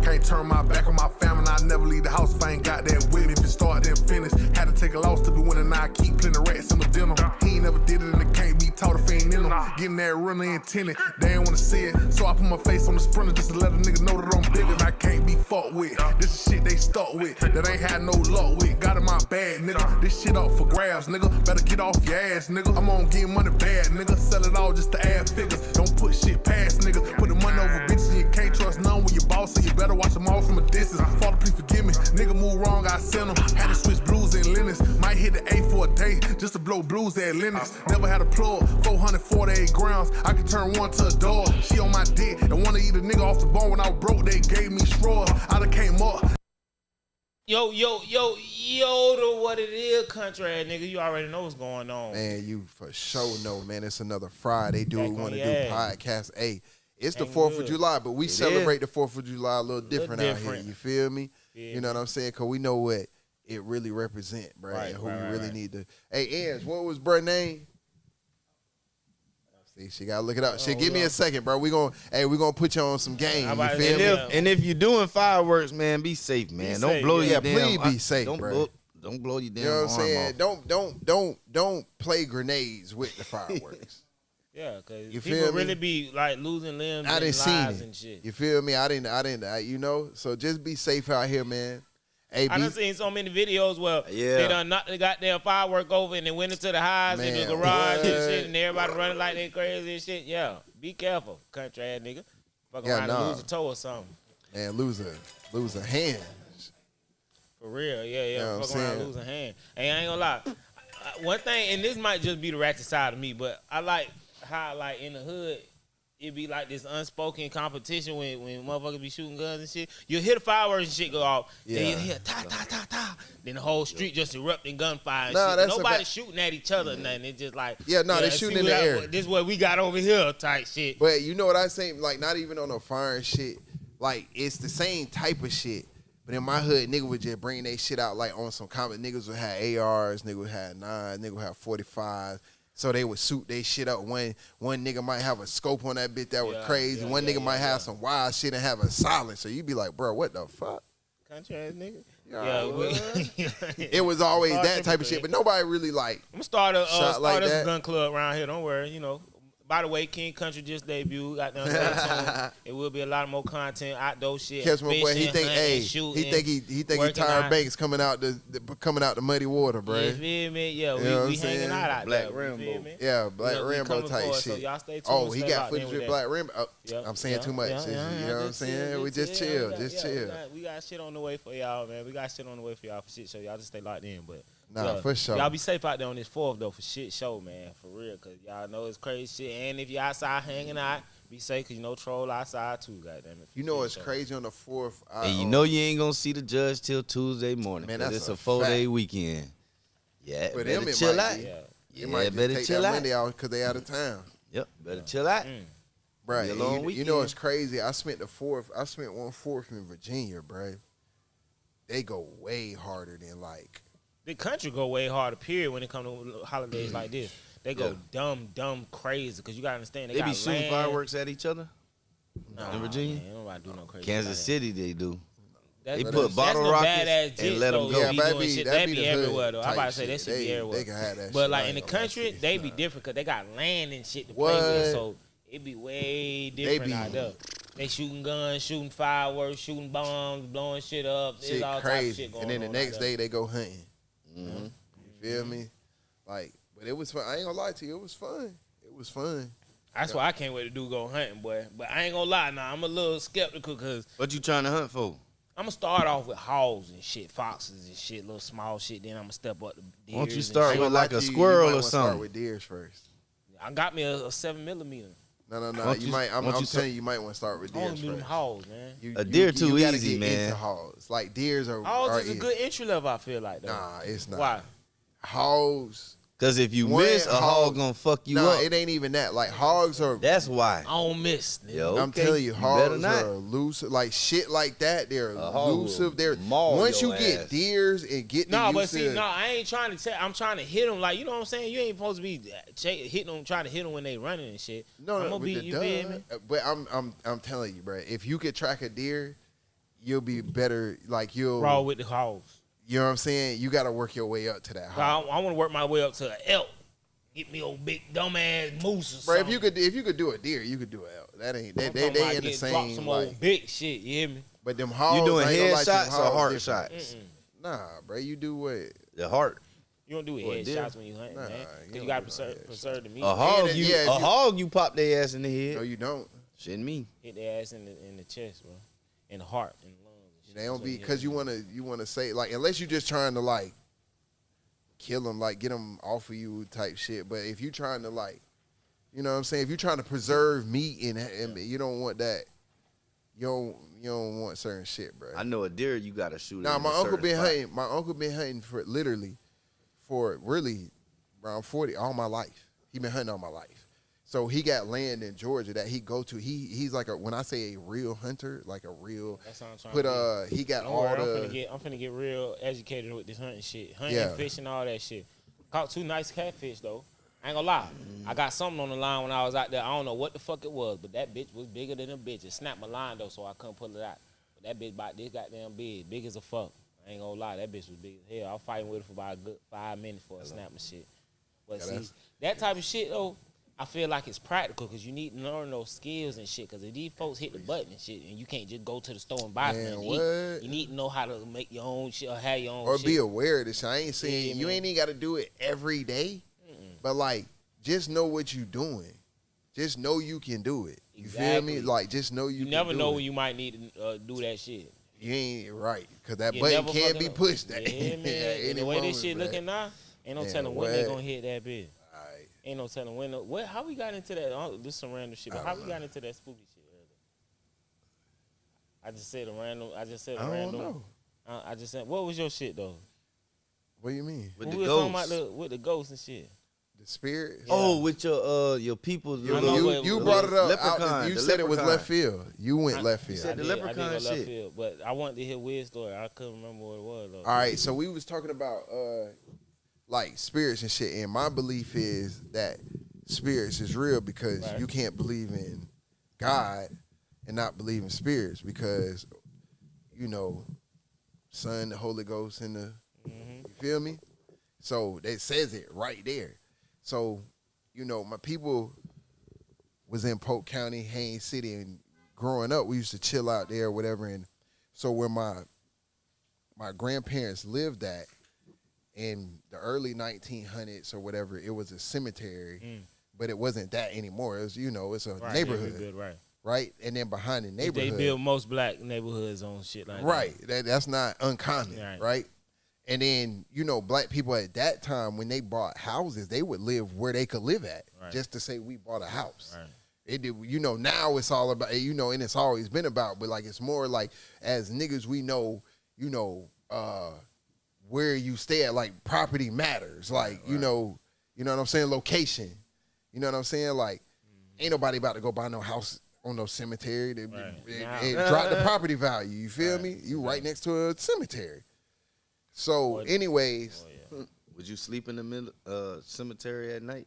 Can't turn my back on my family, I never leave the house if I ain't got that with me. If it start, then finish. Had to take a loss to be winning, now I keep plenty rats in my dinner. He ain't never did it and it can't be taught if he ain't in them. Getting that runner intended, they ain't wanna see it. So I put my face on the sprinter just to let a nigga know that I'm bigger and I can't be fucked with. This is shit they stuck with, that ain't had no luck with. Got in my bag, nigga. This shit up for grabs, nigga. Better get off your ass, nigga. I'm on getting money bad, nigga. Sell it all just to add figures. Don't put shit past, nigga. Put the money over bitches and you can't trust none with your boss, so you better watch them all from a distance. Father, please forgive me. Nigga move wrong, I sent him. Had to switch blues and Linux. Might hit the A for a day just to blow blues at Linux. Never had a plug, 448 grams. I could turn one to a dog. She on my dick and wanna eat a nigga off the bone. When I was broke, they gave me straws. I done came up. Yo, to what it is, country ass nigga. You already know what's going on. Man, you for sure know, man. It's another Friday. Do we want to do podcast? Hey, it's the 4th of July, but we celebrate the 4th of July a little different out here. You feel me? You know what I'm saying? Because we know what it really represent, bro. Right, and who we really need to. Hey, Ernst, what was bruh name? See, she gotta look it up. Shit, give me a second, bro. We gonna put you on some game. You feel me? And if you're doing fireworks, man, be safe, man. Don't blow your damn. Please be safe, bro. Don't blow your damn. You know what I'm saying? Off. Don't play grenades with the fireworks. Yeah, cause people really be like losing limbs and lives and shit. You feel me? I didn't. You know. So just be safe out here, man. I done seen so many videos where they done knocked the goddamn firework over and they went into the highs and the garage and shit and everybody running like they crazy and shit. Yeah, be careful, country ass nigga. Fuck around and lose a toe or something. Man, lose a hand. For real, yeah. You know fuck around, lose a hand. Hey, I ain't gonna lie. One thing, and this might just be the ratchet side of me, but I like how like in the hood, it be like this unspoken competition when motherfuckers be shooting guns and shit. You hear the fireworks and shit go off. Then you hear ta ta ta ta. Then the whole street just erupting gunfire and shit. Nobody shooting at each other. Nothing. It's just like they shooting in the air. This is what we got over here type shit. But you know what I say? Like not even on no fire and shit. Like it's the same type of shit. But in my hood, nigga would just bring they shit out like on some common. Niggas would have ARs. Niggas would have 9s. Niggas would have 45s. So they would suit they shit up. One nigga might have a scope on that bitch that was crazy. One nigga might have some wild shit and have a silence. So you be like, bro, what the fuck? Country ass nigga. It was always that type of shit, but nobody really like. I'm gonna start a gun club around here. Don't worry, you know. By the way, King Country just debuted. Got down it will be a lot more content, outdoor shit. Catch my boy. He think he tired Banks coming out the muddy water, bro. You feel me? Yeah, we hanging out Black there. Rainbow. Yeah, Black Rainbow type shit. So y'all stay tuned. He got footage with Black Rainbow. I'm saying too much. You know what I'm saying? We just chill. We got shit on the way for y'all, man. We got shit on the way for y'all for shit show. Y'all just stay locked in, but. Nah, for sure. Y'all be safe out there on this 4th, though, for shit show, man. For real, because y'all know it's crazy shit. And if you outside hanging out, be safe, because you know troll outside, too, goddammit. You know it's crazy on the 4th. And you know you ain't going to see the judge till Tuesday morning. Man, that's it's a 4-day weekend. Yeah, but better chill out. You might better take that Monday out because they out of town. Yep, better chill out. Right. You know it's crazy. I spent 1/4 in Virginia, bro. They go way harder than like. The country go way harder, period, when it comes to holidays like this. They go dumb crazy, because you got to understand. They be shooting fireworks at each other in Virginia? Man, nobody do no crazy. Kansas City, they do. They put put bottle rockets and let them go. Yeah, that be everywhere, though. I'm about to say that shit be everywhere. They can have that but like in the country, they be different, because they got land and shit to play with, so it be way different out there. They shooting guns, shooting fireworks, shooting bombs, blowing shit up. There's all type of shit going on. And then the next day, they go hunting. You feel me? Like, but it was fun. I ain't gonna lie to you. It was fun. That's why I can't wait to go hunting, boy. But I ain't gonna lie now. I'm a little skeptical because. What you trying to hunt for? I'm gonna start off with hogs and shit, foxes and shit, little small shit. Then I'm gonna step up to deers. Why don't you start with like a squirrel or something? Start with deers first. I got me a 7mm. No. You might. I'm telling you, you might want to start with deers first. I want to do them hogs, man. A deer too easy, man. Hogs. Like deers are. Hogs is a good entry level. I feel like though. Nah, it's not. Why? Hogs Cause if you miss, a hog gonna fuck you up. It ain't even that. Like hogs are. That's why. I don't miss. Yo, I'm telling you, hogs are elusive. Like shit like that, they're elusive. They're once you get deers and get I ain't trying to tell. I'm trying to hit them. Like, you know what I'm saying? You ain't supposed to be hitting them, trying to hit them when they running and shit. No, I'm gonna you feel me? But I'm telling you, bro. If you could track a deer, you'll be better. Like you'll raw with the hogs. You know what I'm saying? You got to work your way up to that hog. I want to work my way up to an elk. Get me old big dumbass moose or something. Bro, if you could do a deer, you could do an elk. That ain't they in the same. Drop some old big shit. You hear me? But them hogs, you doing head shots or heart shots? Nah, bro, you do what? The heart. You don't do head shots when you hunting, man. Because you got to preserve the meat. A hog, you pop their ass in the head. No, you don't. Shitting me. Hit their ass in the chest, bro, in the heart, in the lungs. They don't be because you wanna say like unless you just trying to like kill them, like get them off of you type shit. But if you trying to like, you know what I'm saying, if you trying to preserve meat and you don't want that, you don't want certain shit, bro. I know a deer you gotta shoot. Nah, my uncle been hunting for literally for really around 40 all my life. He been hunting all my life. So he got land in Georgia that he go to. He's like when I say a real hunter, like a real. That's what I'm trying to he got don't all worry, I'm finna get real educated with this hunting shit, fishing, all that shit. Caught 2 nice catfish though. I ain't gonna lie. I got something on the line when I was out there. I don't know what the fuck it was, but that bitch was bigger than a bitch. It snapped my line though, so I couldn't pull it out. But that bitch about this goddamn big as a fuck. I ain't gonna lie, that bitch was big as hell. I was fighting with it for about a good 5 minutes before it snapped my shit. But see, that type of shit though, I feel like it's practical because you need to learn those skills and shit. Because if these folks hit the button and shit, and you can't just go to the store and buy something to eat, you need to know how to make your own shit or have your own or shit. be aware of this. I ain't saying you ain't even got to do it every day, but like just know what you doing. Just know you can do it. You feel me? Like just know you. You never know when you might need to do that shit. You ain't right because that button can't be pushed. Yeah, man. And the way this shit looking now, ain't no telling when they gonna hit that bitch. Ain't no telling when. How we got into that? This some random shit. But how we got into that spooky shit earlier? I just said a random. I just said. What was your shit though? What do you mean? With the we ghosts. were talking about with the ghosts and shit. The spirit. Yeah. Oh, with your people. You brought it up. Leprechaun, you said it was left field. You went left field. You said the leprechaun I did shit. Left field, but I wanted to hear weird story. I couldn't remember what it was though. All right, so we was talking about like spirits and shit, and my belief is that spirits is real because you can't believe in God and not believe in spirits because Son, the Holy Ghost, and the you feel me? So that says it right there. So my people was in Polk County, Haines City, and growing up we used to chill out there or whatever. And so where my grandparents lived at, in the early 1900s or whatever, it was a cemetery, but it wasn't that anymore. It was, it's a neighborhood, right? And then behind the neighborhood, they build most black neighborhoods on shit like that. Right. That's not uncommon, right? And then, black people at that time, when they bought houses, they would live where they could live at, just to say we bought a house. Right. It did, now it's all about, and it's always been about, but like it's more like as niggas we know, where you stay at, like property matters, like you know what I'm saying, location, you know what I'm saying, like ain't nobody about to go buy no house on no cemetery. It drop the property value. You feel me? You right next to a cemetery. So, anyways, would you sleep in the middle cemetery at night?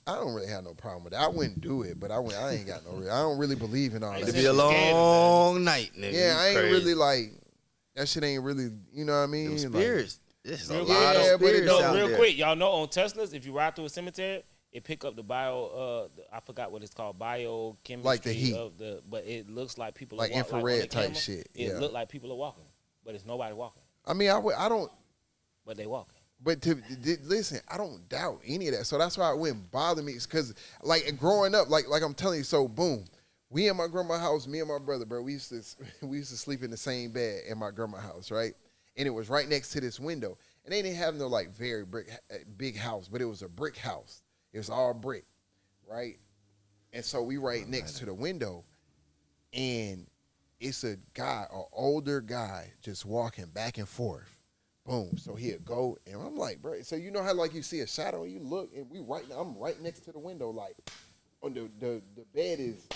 I don't really have no problem with that. I wouldn't do it, but I ain't got no. I don't really believe in all that. It'd be a long night, nigga. Yeah, I ain't really like. That shit ain't really, you know what I mean? Them spirits. There's a lot of spirits out there. Real quick, y'all know on Teslas, if you ride through a cemetery, it pick up the I forgot what it's called, biochemistry. Like the heat. But it looks like people like are walking. Infrared like type shit. It look like people are walking, but it's nobody walking. I mean, I don't. But they walking. But listen, I don't doubt any of that. So that's why it wouldn't bother me. It's because, like, growing up, like I'm telling you, so boom. We in my grandma's house, me and my brother, bro, we used to sleep in the same bed in my grandma's house, right? And it was right next to this window. And they didn't have no, like, very big house, but it was a brick house. It was all brick, right? And so we right next to the window, and it's a guy, an older guy, just walking back and forth boom. So he'll go, and I'm like, bro. So you know how like you see a shadow, and you look, and I'm right next to the window, like on the bed is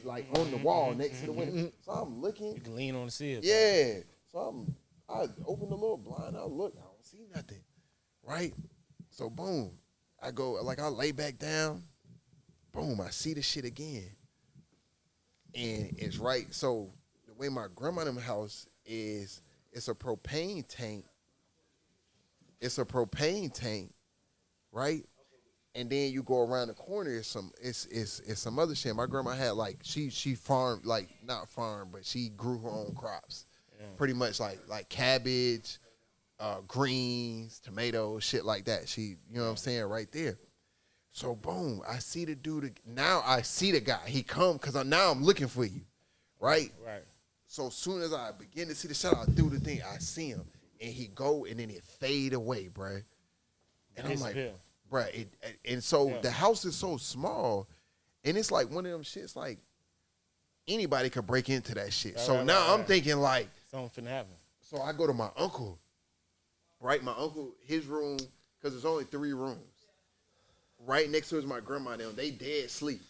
like on the wall next to the window. So I'm looking. You can lean on the sill. Yeah. So I open the little blind. I look. I don't see nothing. Right. So boom. I go I lay back down. Boom. I see the shit again. And it's right. So the way my grandma's house is, it's a propane tank. It's a propane tank, right? And then you go around the corner. It's some other shit. My grandma had like she farmed, like not farmed, but she grew her own crops. Yeah. Pretty much like cabbage, greens, tomatoes, shit like that. She, you know what I'm saying, right there. So boom, I see the dude. Now I see the guy. He come because now I'm looking for you, right? Right. So as soon as I begin to see the shot, I do the thing. I see him, and he go, and then it fade away, bruh. And I'm like, bruh. And so the house is so small, and it's like one of them shits. Like anybody could break into that shit. So now I'm thinking like something finna happen. So I go to my uncle, right? My uncle, his room, because there's only 3 rooms. Right next to is my grandma. They dead sleep.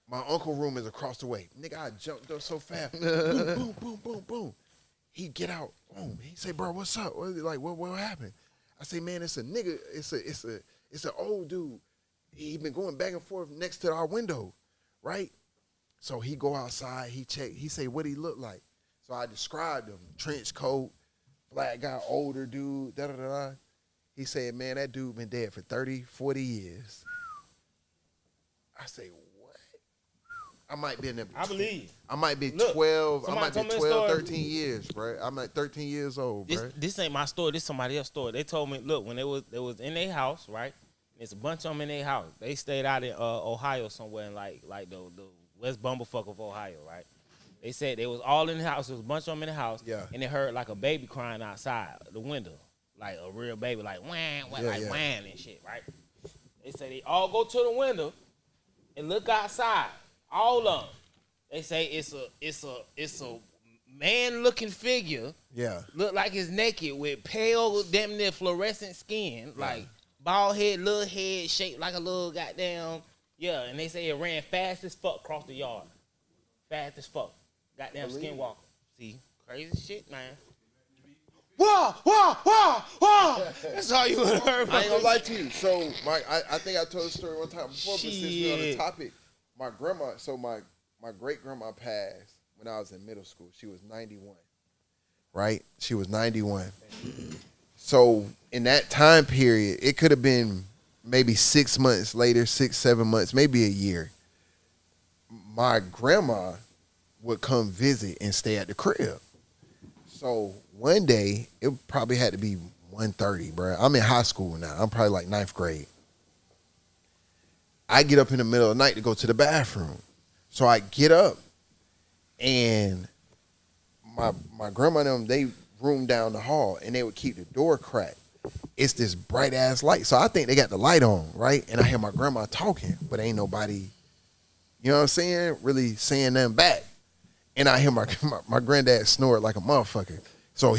My uncle room is across the way. Nigga, I jumped up so fast. Boom, boom, boom, boom, boom. He get out. Boom. He say, bro, what's up? What happened? I say, man, it's a nigga. It's an old dude. He been going back and forth next to our window, right? So he go outside. He check. He say, what he look like? So I described him. Trench coat, black guy, older dude, da-da-da-da. He said, man, that dude been dead for 30, 40 years. I say, what? I might be in there. I believe. I might be 12. I might be 12, 13 years, bro. I'm like 13 years old, bro. This ain't my story. This somebody else's story. They told me, look, when they was in their house, right? There's a bunch of them in their house. They stayed out in Ohio somewhere in like the West Bumblefuck of Ohio, right? They said they was all in the house. There was a bunch of them in the house. Yeah. And they heard like a baby crying outside the window. Like a real baby, like wham, wham and shit, right? They say they all go to the window and look outside. All of them. They say it's a man-looking figure. Yeah. Look like he's naked with pale, damn near fluorescent skin, like bald head, little head, shaped like a little goddamn. Yeah, and they say it ran fast as fuck across the yard. Fast as fuck. Goddamn skinwalker. See, crazy shit, man. Wah, wah, wah, wah. That's all you would have heard. I ain't gonna lie to you. So I think I told the story one time before, but since we're on the topic, my grandma, so my great grandma passed when I was in middle school. She was 91. Right? She was 91. So in that time period, it could have been maybe 6 months later, 6, 7 months, maybe a year. My grandma would come visit and stay at the crib. So one day, it probably had to be 1:30, bro. I'm in high school now. I'm probably like 9th grade. I get up in the middle of the night to go to the bathroom. So I get up, and my grandma and them, they room down the hall, and they would keep the door cracked. It's this bright-ass light. So I think they got the light on, right? And I hear my grandma talking, but ain't nobody, you know what I'm saying, really saying nothing back. And I hear my granddad snore like a motherfucker. So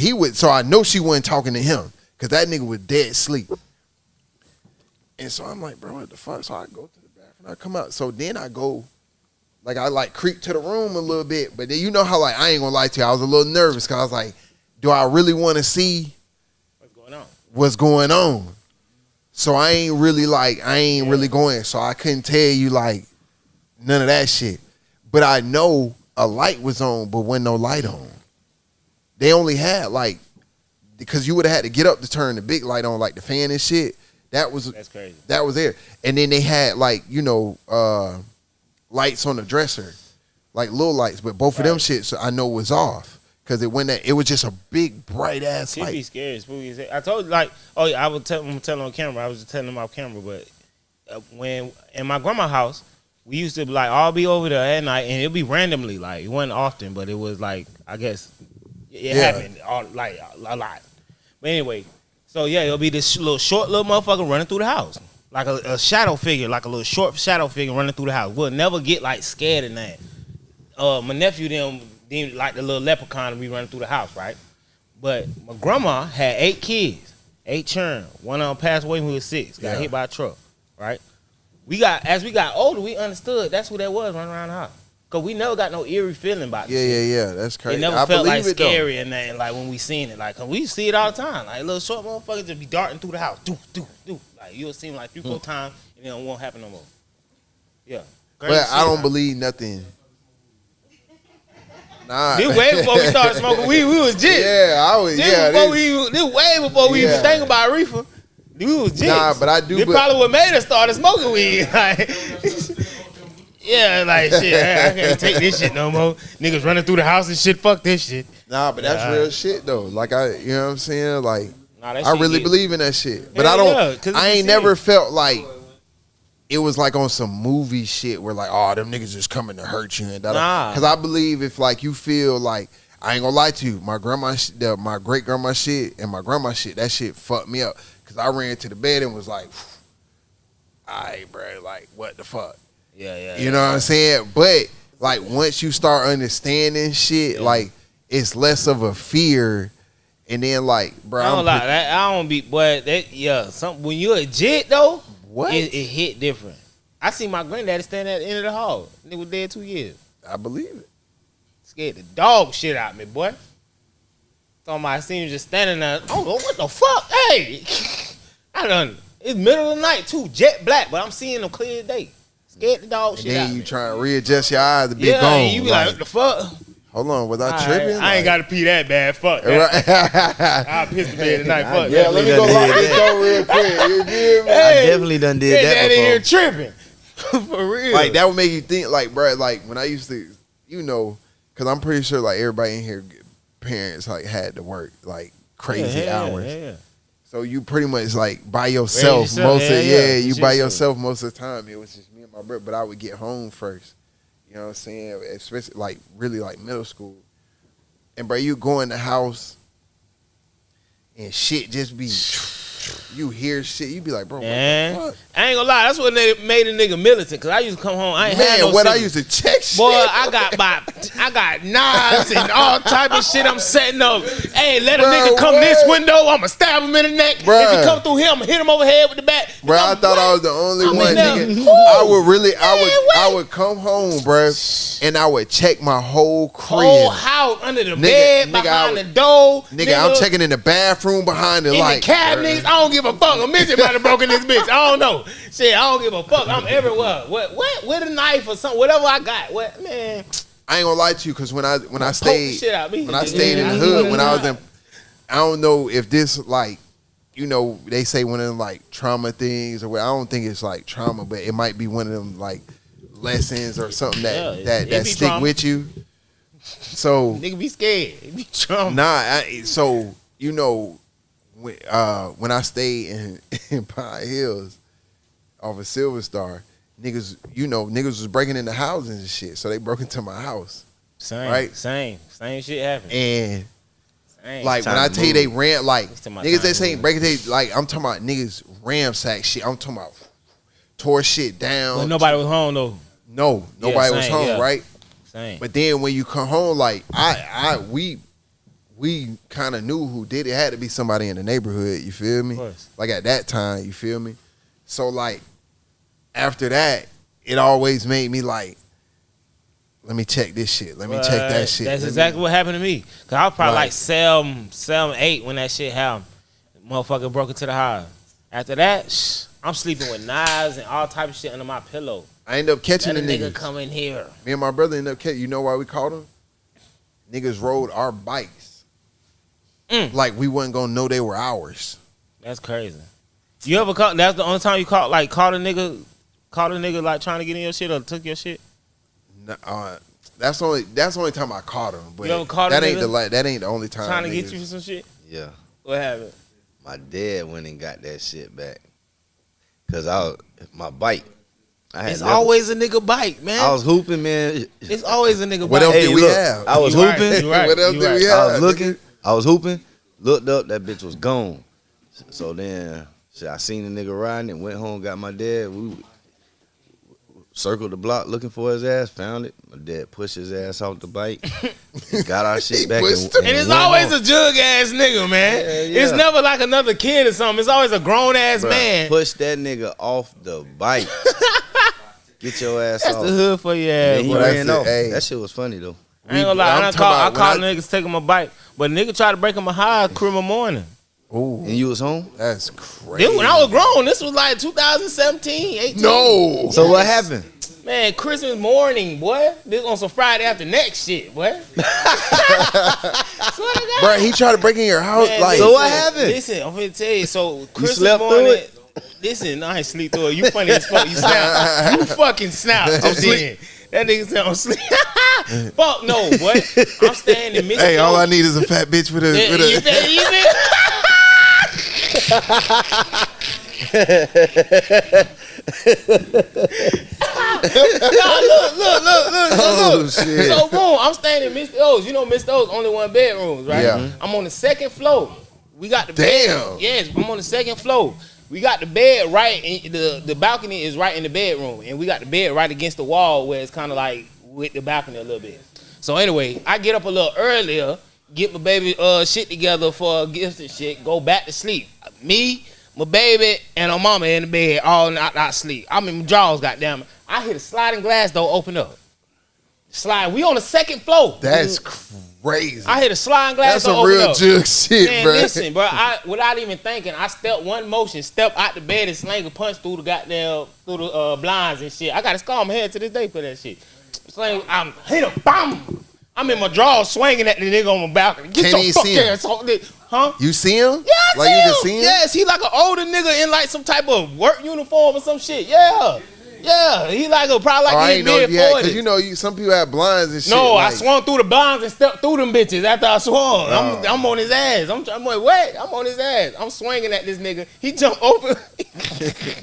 I know she wasn't talking to him because that nigga was dead asleep. And so I'm like, bro, what the fuck? So I go to the bathroom, I come out. So then I go, like I creep to the room a little bit. But then you know how like, I ain't gonna lie to you, I was a little nervous because I was like, do I really want to see what's going on? So I ain't really going. So I couldn't tell you like none of that shit. But I know a light was on, but wasn't no light on. They only had like, because you would have had to get up to turn the big light on, like the fan and shit. That's crazy. That was there. And then they had like, lights on the dresser, like little lights, but both of them shits I know was off. Cause it was just a big bright ass light. It'd be scary, spooky. I told you like, oh yeah, I'm telling on camera. I was just telling them off camera, but when in my grandma's house, we used to like all be over there at night, and it'd be randomly. Like it wasn't often, but it was like I guess it happened like a lot. But anyway, so yeah, it'll be this short little motherfucker running through the house, like a shadow figure, like a little short shadow figure running through the house. We'll never get like scared in that. My nephew them like the little leprechaun to be running through the house, right? But my grandma had 8 kids, 8 children. One of them passed away when he was 6. Got hit by a truck, right? As we got older, we understood that's who that was running around the house. Cause we never got no eerie feeling about it. Yeah. That's crazy. It never felt like scary and then like when we seen it. Like, cause we see it all the time. Like little short motherfuckers just be darting through the house. Do. Like you'll see them like 3-4 times and then it won't happen no more. Yeah. But I don't believe nothing. Nah. This way before we started smoking weed, we was jit. Yeah, I was. This way before we even think about reefer. We was jit. Nah, but I do. This probably what made us start smoking weed. Like, yeah, like shit. I can't take this shit no more. Niggas running through the house and shit. Fuck this shit. Nah, but that's real shit though. Like you know what I'm saying? Like I really get believe in that shit. But I don't. I ain't never felt like it was like on some movie shit where like, oh, them niggas just coming to hurt you and that. Because I believe if like you feel like, I ain't gonna lie to you, my grandma, my great grandma shit and my grandma shit, that shit fucked me up. Because I ran to the bed and was like, alright, bro, like what the fuck? Yeah. You know what I'm saying? But like once you start understanding shit, like it's less of a fear. And then like, bro, I don't lie. I don't be, but that when you're a jit though. What? It hit different. I see my granddaddy standing at the end of the hall. Nigga was dead 2 years. I believe it. Scared the dog shit out of me, boy. I seen him just standing there. I don't know what the fuck. Hey, it's middle of the night too, jet black, but I'm seeing him clear as day. Scared the dog shit out of me. And then you try to readjust your eyes to be gone. And you be like, what the fuck? Hold on, was I tripping? I ain't got to pee that bad. Fuck that. I'll piss the bed tonight. Fuck yeah, let me go lock this door real quick. You feel me? I definitely done did that before. In here tripping. For real. Like, that would make you think, like, bro, like, when I used to, you know, because I'm pretty sure, like, everybody in here, parents, like, had to work, like, crazy hours. Yeah. So you pretty much, like, by yourself most of you by yourself most of the time. It was just me and my brother, but I would get home first. You know what I'm saying? Especially like really like middle school. And bro, you go in the house and shit just be, you hear shit, you be like, bro, what the fuck? I ain't gonna lie, that's what made a nigga militant. Cause I used to come home, I ain't had no I used to check shit. Boy, I got knives and all type of shit I'm setting up. Hey, let a nigga come this window, I'ma stab him in the neck. Bruh. If he come through here, I'ma hit him over the head with the bat. Bro, I thought I was the only one, nigga. I would come home, bro, and I would check my whole crib. Whole house, under the bed, behind the door. Nigga, I'm checking in the bathroom, behind the light. In the cabinets, I don't give a fuck. A midget might have broken this bitch. I don't know. Shit, I don't give a fuck. I'm everywhere. What? With a knife or something, whatever I got. What, man? I ain't gonna lie to you, cause when I stayed in the hood, when I was in, I don't know if this like, you know, they say one of them like trauma things or what. I don't think it's like trauma, but it might be one of them like lessons or something that stick trauma with you. So nigga be scared. It be trauma. Nah, so you know, when I stayed in Pine Hills off of Silver Star, niggas was breaking into houses and shit. So they broke into my house. Same shit happened. And like when I tell you they ran, like niggas that say breaking, they like I'm talking about niggas ransack shit. I'm talking about tore shit down. But nobody was home though. No, nobody was home, right? Same. But then when you come home, like we kind of knew who did it. It had to be somebody in the neighborhood. You feel me? Like at that time, you feel me? So like after that, it always made me like, let me check this shit. Let me check that shit. That's exactly what happened to me. Cause I was probably like 7, 8 when that shit happened. Motherfucker broke into the house. After that, I'm sleeping with knives and all type of shit under my pillow. I end up catching the nigga come in here. Me and my brother end up catching. You know why we caught him? Niggas rode our bikes. Like we wasn't gonna know they were ours. That's crazy. You ever caught? That's the only time you caught a nigga like trying to get in your shit or took your shit. That's the only time I caught him. But you ever caught that ain't the only time. Trying to get you for some shit. Yeah. What happened? My dad went and got that shit back. Cause my bike. It's always a nigga bike, man. I was hooping, man. It's always a nigga bike. What else did we have? I was hooping. What else did we have? I was looking. I was hooping. Looked up. That bitch was gone. So then, I seen the nigga riding and went home. Got my dad. circled the block looking for his ass, found it. My dad pushed his ass off the bike, got our shit back. And it's always a jug ass nigga, man. Yeah. It's never like another kid or something. It's always a grown ass man. Push that nigga off the bike. Get your ass off. That's the hood for your ass. He ran off. That shit was funny though. I ain't gonna lie. I called niggas taking my bike, but nigga tried to break him a high Christmas morning. Ooh. And you was home? That's crazy. When I was grown, this was like 2017, 18. No. So what happened? Man, Christmas morning, boy. This on some Friday after next shit, boy. Bro, he tried to break in your house. Man, like, so what happened? Listen, I'm finna tell you. So Christmas slept morning. through it? Listen, I ain't sleep through it. You funny as fuck. You snap. You fucking snap. I'm sleep. That nigga said I'm sleep. Fuck no, boy. I'm staying in Mr. Hey, all I need is a fat bitch with a. Look. So boom, I'm staying in Mr. O's. You know Mr. O's only one bedrooms, right? Yeah. I'm on the second floor. We got the bed. Yes, I'm on the second floor. We got the bed right in the balcony is right in the bedroom, and we got the bed right against the wall where it's kind of like with the balcony a little bit. So anyway, I get up a little earlier, get my baby shit together for gifts and shit, go back to sleep. Me, my baby, and my mama in the bed all not sleep. I'm in my drawers, goddamn it. I hear the sliding glass door open up. Slide. We on the second floor. That's crazy. I hear the sliding glass door open up. That's some real jug shit, man, bro. Listen, bro. Without even thinking, I stepped one motion, step out the bed and slang a punch through the goddamn blinds and shit. I got a scar on my head to this day for that shit. Slang, I'm hit a bomb. I'm in my drawers swinging at the nigga on my balcony. Get your fuck ass off this. Huh? You see him? Yeah, I like see you him. can see him? Yes, he like an older nigga in like some type of work uniform or some shit. Yeah. Yeah, he like probably like his mid-40s. Because you know, some people have blinds and shit. No, like, I swung through the blinds and stepped through them bitches after I swung. I'm on his ass. I'm like, wait, I'm on his ass. I'm swinging at this nigga. He jumped over.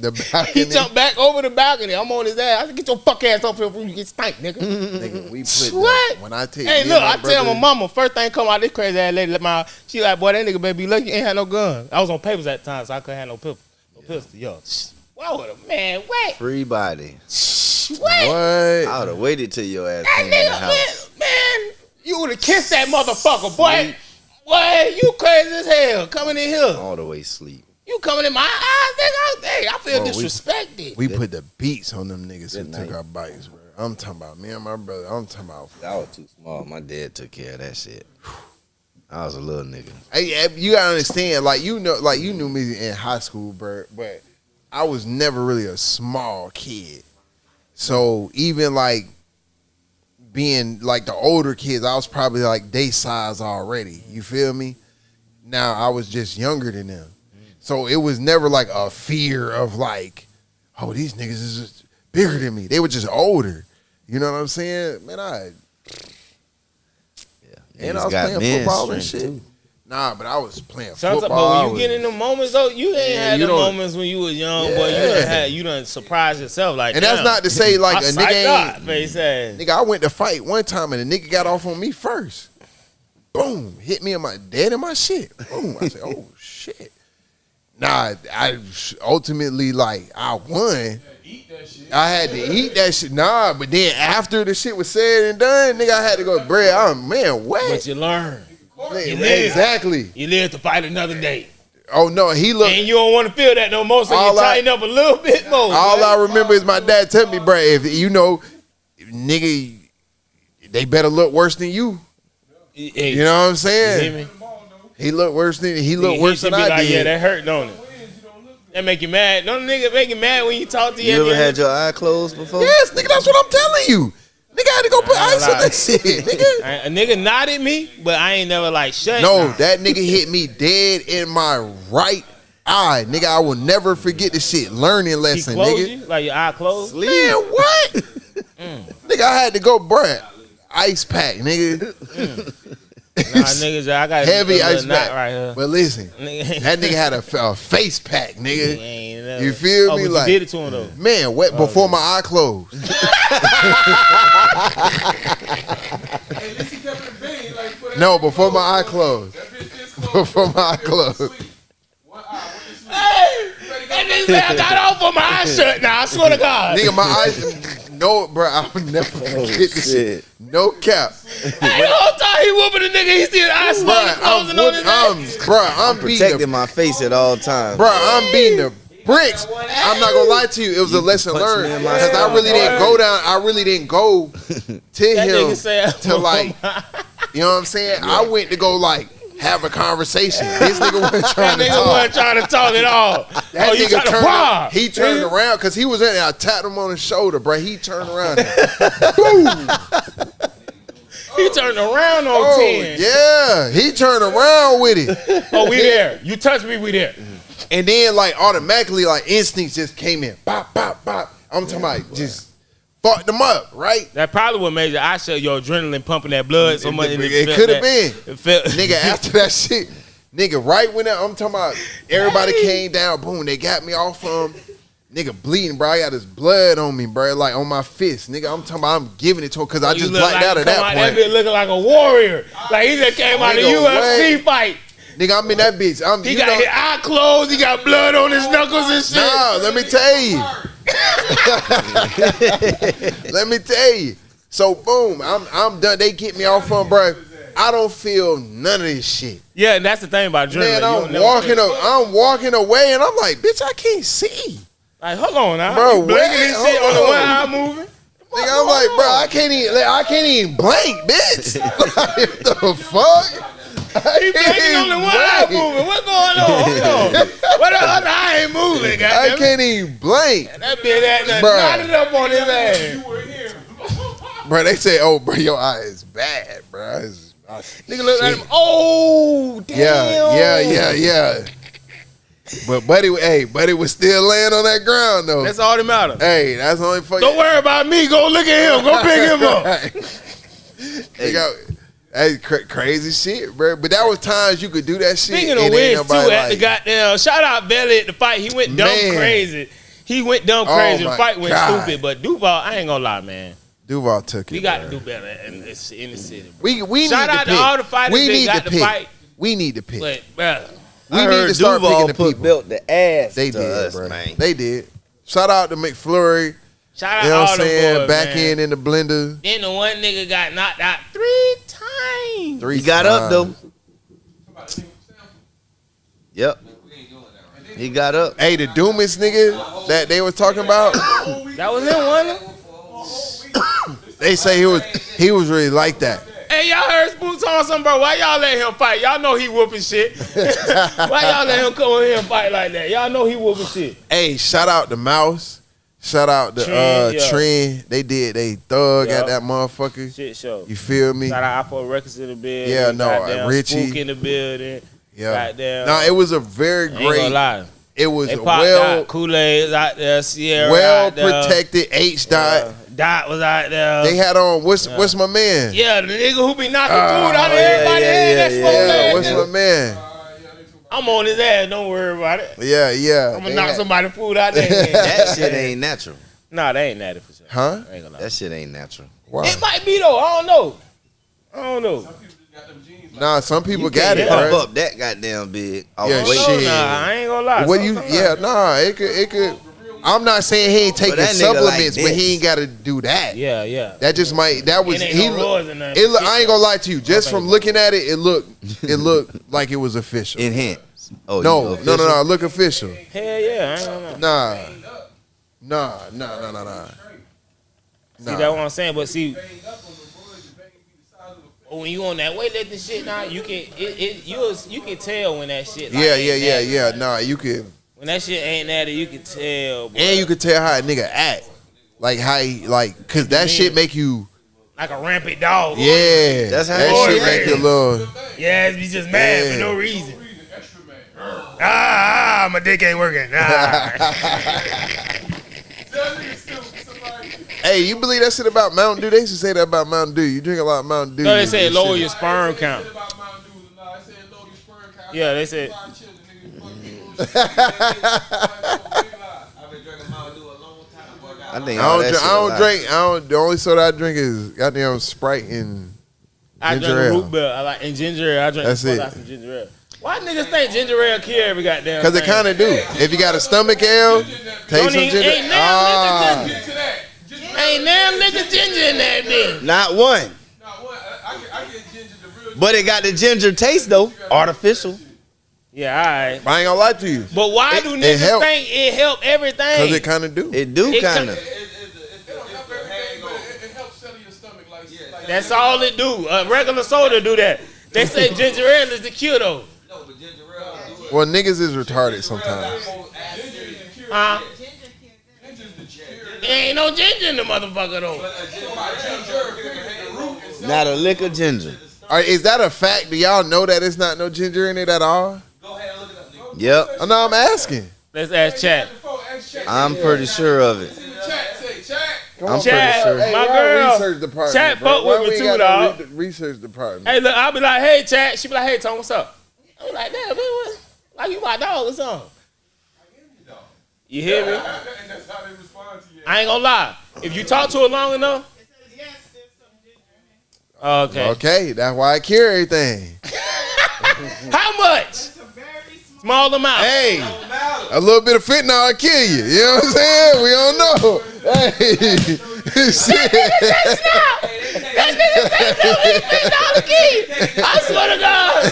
the balcony. He jumped back over the balcony. I'm on his ass. I said, get your fuck ass up here before you get stank, nigga. Nigga, we put what? When I take hey, look, I tell my mama, first thing come out, this crazy ass lady, she like, boy, that nigga better be lucky you ain't had no gun. I was on papers at the time, so I couldn't have no pistol. Yo, why would a man wait? Free body. What? I would have waited till your ass came in the house. Man, you would have kissed that motherfucker, boy. Boy, you crazy as hell coming in here. All the way sleep. You coming in my eyes, nigga. I feel disrespected. We put the beats on them niggas who took our bikes, bro. I'm talking about me and my brother. I'm talking about. I was too small. My dad took care of that shit. I was a little nigga. Hey, you gotta understand, you knew me in high school, bro, but I was never really a small kid. So even being the older kids, I was probably they size already. You feel me? Now I was just younger than them. So it was never a fear of oh, these niggas is just bigger than me. They were just older. You know what I'm saying? Man, and I was playing football and shit. Too. Nah, but I was playing football. But when you get in the moments though, you ain't had the moments when you was young, boy. You done surprised yourself and that's not to say a nigga ain't. Nigga, I went to fight one time and the nigga got off on me first. Boom, hit me in my dead in my shit. Boom, I said, oh shit. Nah, I ultimately I won. I had to eat that shit. Nah, but then after the shit was said and done, nigga, I had to go, what? But you learn. Exactly. You live to fight another day. Oh no, he looked. And you don't want to feel that no more, so you tighten up a little bit more. All I remember is my dad telling me, bro, if nigga, they better look worse than you. Hey, you know what I'm saying? You hear me? He looked worse than I did. Yeah, that hurt, don't it? That make you mad. Don't nigga make you mad when you talk to you. You ever had your eye closed before? Yes, nigga, that's what I'm telling you. Nigga, I had to go put ice on that shit, nigga. A nigga nodded me, but I ain't never shut. No, that nigga hit me dead in my right eye. Nigga, I will never forget the shit. Learning lesson, he closed nigga. You? Like your eye closed? Man, what? Nigga, I had to go, bruh. Ice pack, nigga. Nah, niggas, I got heavy ice pack right here. But listen, that nigga had a face pack, nigga. You feel me? You did it to him though. Man, wet before my eye closed. No, before my eye closed. Before my eye closed. Hey, that nigga said I got off on my eye shut now. I swear to God. Nigga, my eyes. no, bro, I would never forget this shit. No cap. Hey, the whole time he whooping the nigga, he see his eyes slowly closing on his neck. I'm protecting my face at all times. Bro, I'm beating the bricks. I'm not gonna lie to you. It was a lesson learned because I really didn't go down. I really didn't go to him to like, you know what I'm saying? I went to go like have a conversation. This nigga wasn't trying to talk. That nigga wasn't trying to talk at all. That nigga he turned around because he was in there. I tapped him on the shoulder, bro. He turned around. Boom. He turned around on 10. Yeah, he turned around with it. Oh, we there. You touch me, we there. And then like automatically like instincts just came in. Bop, bop, bop. I'm talking about just fucked them up, right? That probably what made your adrenaline pumping that blood so much. It could have been. Nigga, after that shit, nigga, right when I'm talking about everybody came down, boom, they got me off him. Nigga bleeding, bro. I got this blood on me, bro, like on my fist. Nigga, I'm talking about I'm giving it to him because I just blacked out at that point. That bitch looking like a warrior. Like he just came out of a UFC fight. Nigga, I'm in that bitch. He got his eye closed. He got blood on his knuckles and shit. Nah, let me tell you. Let me tell you. So boom, I'm done. They get me off on, bro. I don't feel none of this shit. Yeah, and that's the thing about adrenaline. Man, I'm walking away, and I'm like, bitch, I can't see. Like, hold on now. Bro, blinking this shit on the one eye moving. Nigga, I'm like, bro, I can't even blink, bitch. Like, the fuck? He blinking on the one eye moving. What's going on? Hold on. What the other eye ain't moving, goddamn. I can't even blink. That bitch knotted up on his ass. You were here. Bro, they say, oh, bro, your eye is bad, bro. Nigga look at him. Oh, damn. Yeah. But buddy was still laying on that ground though. That's all that matters. Hey, that's the only fucking. Don't worry about me. Go look at him. Go pick him up. Hey, crazy shit, bro. But that was times you could do that shit. Speaking of which, too, at the goddamn shout out Belly at the fight. He went dumb crazy. The fight went stupid. But Duval, I ain't gonna lie, man. Duval took it. We got to do better in the city. We need shout out to all the fighters that got the fight. We need to pick. But, bro. We need to start picking the people. Built the ass. They did, us, bro. Man. They did. Shout out to McFlurry. Shout out all the boys, back in the blender. Then the one nigga got knocked out 3 times. He got up though. Yep. He got up. Hey, the Doomis nigga that they were talking about. That was him, wasn't it? They say he was really like that. Hey, y'all heard Spook talking something, bro? Why y'all let him fight? Y'all know he whooping shit. Why y'all let him come in here and fight like that? Y'all know he whooping shit. Hey, shout out to Mouse. Shout out to Trend. They thug at that motherfucker. Shit show. You feel me? Shout out Apple Records in the building. Yeah, no, Richie. Spook in the building. Yeah. No, it was a very great. Ain't gonna lie. It was well Kool-Aid out there, Sierra well out there. protected. H Dot. Dot was out there. They had on what's my man? Yeah, the nigga who be knocking food out of everybody's head. Yeah, what's my man? I'm on his ass. Don't worry about it. Yeah. I'm gonna knock somebody's food out there. That shit ain't natural. Nah, that ain't natural for sure. Huh? I ain't gonna lie. That shit ain't natural. Wow. It might be though. I don't know. Nah, some people got it, pump bro. up that goddamn big. Yeah, shit. Nah, I ain't gonna lie. It could. I'm not saying he ain't taking supplements, but he ain't got to do that. Yeah. That just might. That was I I ain't gonna lie to you. Just from looking at it, it looked like it was official. Enhanced. Oh, no. Look official. Hell yeah, I ain't gonna lie. Nah. See, that's what I'm saying. But see, when you on that weightlifting shit now, you can tell when that shit. Like, yeah. Nah, you can. When that shit ain't natty, you can tell. Boy. And you can tell how a nigga act, like how he cause that shit make you like a rampant dog. Yeah, that's how that shit make you a little. Yeah, be just mad for no reason. My dick ain't working. Hey, you believe that shit about Mountain Dew? They used to say that about Mountain Dew. You drink a lot of Mountain Dew. No, they say lower your sperm count. Yeah, they said. The only soda I drink is goddamn Sprite and I drink root beer. I like and ginger ale. I drink some ginger ale. Why niggas think ginger ale kill every goddamn? Because it kind of do. If you got a stomach ale, take some ginger. Ain't ain't never lick a ginger in that bitch. Not one. I get ginger the real. But it got the ginger taste though. Artificial. Yeah, all right. I ain't gonna lie to you. But why do niggas think it help everything? Because it kind of do. It do kind of. It don't help everything, but it helps settle your stomach. Like That's all it do. A regular soda do that. They say ginger ale is the cure though. no, but ginger ale do it. Well, niggas is retarded sometimes. Huh? Ginger's the cure. There ain't no ginger in the motherfucker though. Not a lick of ginger. All right, is that a fact? Do y'all know that it's not no ginger in it at all? Go ahead and look it up, nigga. Yep. I know I'm asking. Let's ask chat. I'm pretty sure of it. I'm Chat, pretty sure. Hey, my why girl. research department, Chat bro? fuck Why with me we ain't too, got no dog. research department. Hey, look, I'll be like, hey, chat. She be like, hey, Tom, what's up? I'm like, damn, man, what? Like, you my dog or something? You hear me? And that's how they respond to you. I ain't gonna lie. If you talk to her long enough, okay. Okay, that's why I cure everything. How much? Small amount. Hey, a little bit of fentanyl will kill you. You know what I'm saying? We don't know. Hey, shit. That nigga said $2 key. I swear to God.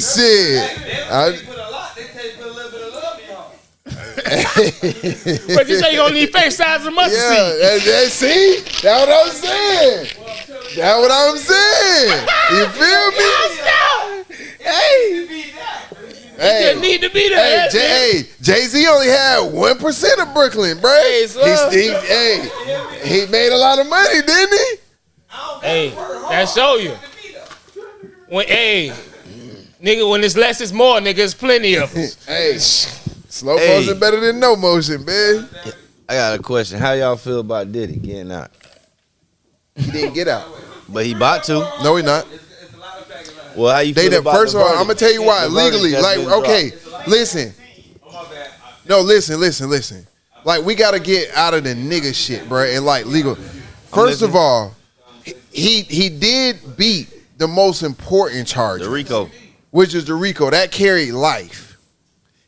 Shit. Put a lot. They tell you put a little bit of love in y'all. But you say you gonna need face size of mustard seed. Yeah, see? That's what I'm saying. That's what I'm saying. You feel me? Hey, You need to be there. hey, Jay-Z only had 1% of Brooklyn, bro. Hey, son. He made a lot of money, didn't he? Hey, that show you. When nigga, when it's less, it's more, nigga. It's plenty of us. Hey, slow motion better than no motion, man. I got a question. How y'all feel about Diddy getting out? He didn't get out. But he about to. No, he not. Well, how you feel about First the of all, I'm verdict? gonna tell you why. The verdict Legally, that's like, been okay, dropped. listen. No, listen. Like, we gotta get out of the nigga shit, bro, and like legal. First of all, he did beat the most important charge, The Rico. which is the RICO that carried life.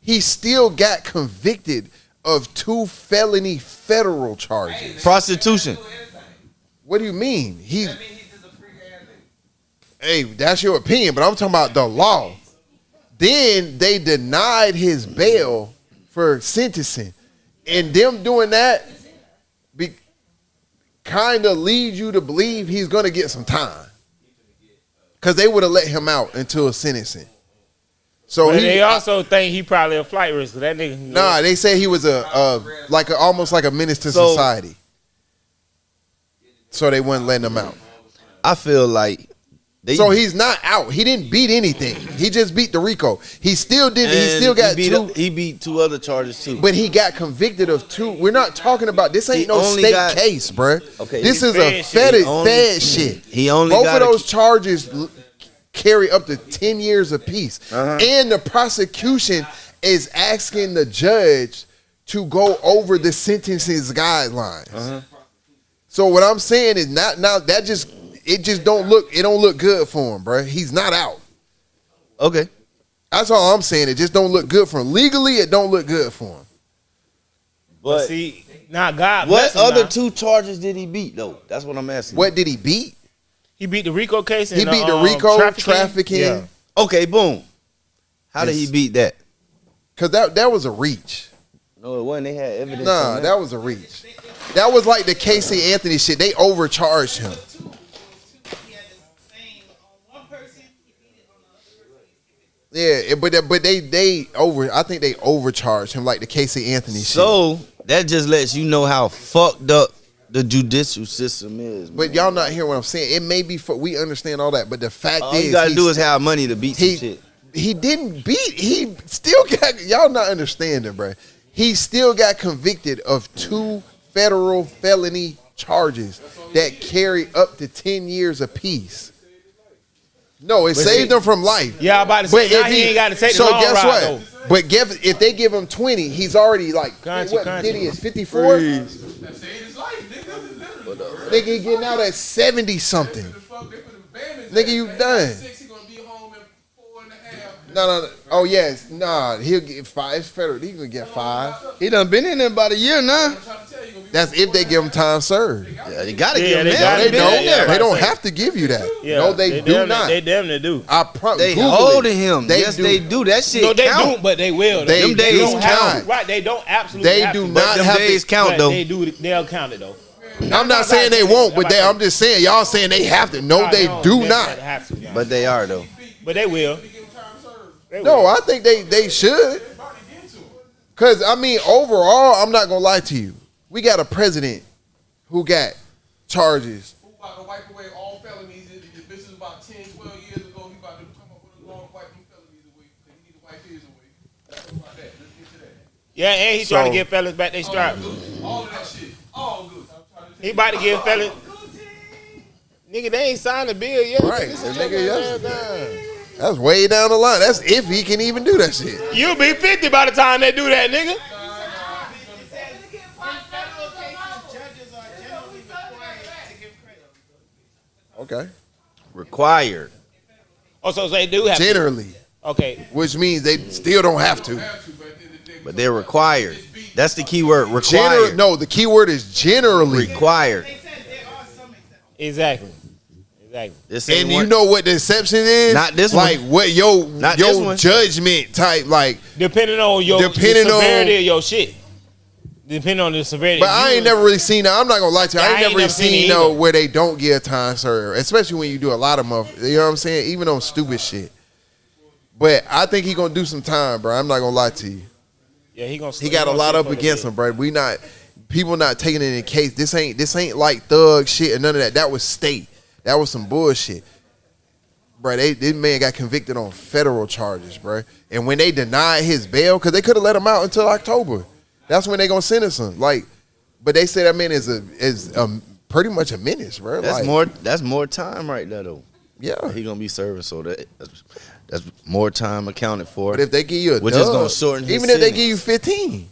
He still got convicted of 2 felony federal charges. Prostitution. What do you mean? Hey, that's your opinion, but I'm talking about the law. Then they denied his bail for sentencing. And them doing that kind of leads you to believe he's going to get some time. Because they would have let him out until sentencing. So But they also think he probably a flight risk. That nigga. Nah, they say he was almost like a menace to So- society. So they wouldn't let him out. I feel like So he's not out. He didn't beat anything. He just beat the RICO. He still didn't. He still got 2. He beat 2 other charges too. But he got convicted of 2. We're not talking about this. Ain't He no only state got- case, bruh. Okay, This he is a fed shit. fed shit. He only Both got of those charges carry up to 10 years apiece. And the prosecution is asking the judge to go over the sentences guidelines. So what I'm saying is not now that just it don't look good for him, bro. He's not out. Okay. That's all I'm saying. It just don't look good for him. Legally, it don't look good for him. But See, now God what bless him other now. 2 charges did he beat though? That's what I'm asking. What did he beat? He beat the RICO case. And He beat the RICO trafficking. Yeah. Okay, boom. How did he beat that? Cause that was a reach. No, it wasn't. They had evidence. Nah, on that was a reach. That was like the Casey Anthony shit. They overcharged him. Yeah, but they I think they overcharged him like the Casey Anthony shit. So that just lets you know how fucked up the judicial system is. Man. But y'all not hearing what I'm saying. It may be we understand all that, but the fact All is you gotta do is have money to beat some shit. He didn't beat. He still got. Y'all not understanding, bro. He still got convicted of 2 federal felony charges that carry up to 10 years apiece. No, it saved him from life. Yeah, I'm about to say, now he ain't got to take the long guess ride, what? though. But if they give him 20, he's already like, what did he is 54? Nigga, he getting out at 70 something. Nigga, you done. No. Oh yes, nah. He'll get 5. It's federal. He gonna get 5. He done been in there about a year now. I'm trying to tell you, That's if they give them time served. Yeah, they gotta give them They that. They don't have to give you that. Yeah, no, they do not. They damn near do. They holding him. Yes, they do. That shit No, they count. do, but they will. Them days count. Right, they don't absolutely. They have do to, not have days to count though. They do. They'll count it though. I'm not saying they won't, but I'm just saying y'all saying they have to. No, they do not. But they are though. But they will. No, I think they should. Cause I mean, overall, I'm not gonna lie to you. We got a president who got charges. Who about to wipe away all felonies? This is about 10, 12 years ago. He about to come up with a law to wipe them felonies away. He need to wipe his away. Let's talk about that. Let's get to that. Yeah, and he's trying to get fellas back their stripes. All of that shit. All good. He about to give fellas. Nigga, they ain't signed the bill yet. Right, that nigga, that's way down the line. That's if he can even do that shit. You'll be 50 by the time they do that, nigga. Okay. Required. Oh, so they do have generally. Okay. Which means they still don't have to. But they're required. That's the key word. Required. No, the key word is generally required. Exactly. And you know what the exception is? Not this like one. What your judgment type, like depending on the severity of your shit. Depending on the severity. But I ain't never really seen that. I'm not gonna lie to you. I ain't never seen where they don't get time served, especially when you do a lot of motherfuckers. You know what I'm saying? Even on stupid shit. But I think he gonna do some time, bro. I'm not gonna lie to you. Yeah, he got a lot up against him, bro. People not taking it in case. This ain't like thug shit or none of that. That was state. That was some bullshit. Bro, this man got convicted on federal charges, bro. And when they denied his bail, because they could have let him out until October. That's when they gonna sentence him. Like, but they say that man is pretty much a menace, bro. That's more time right there though. Yeah. He gonna be serving, so that's more time accounted for. But if they give you which is gonna shorten his even if they give you 15,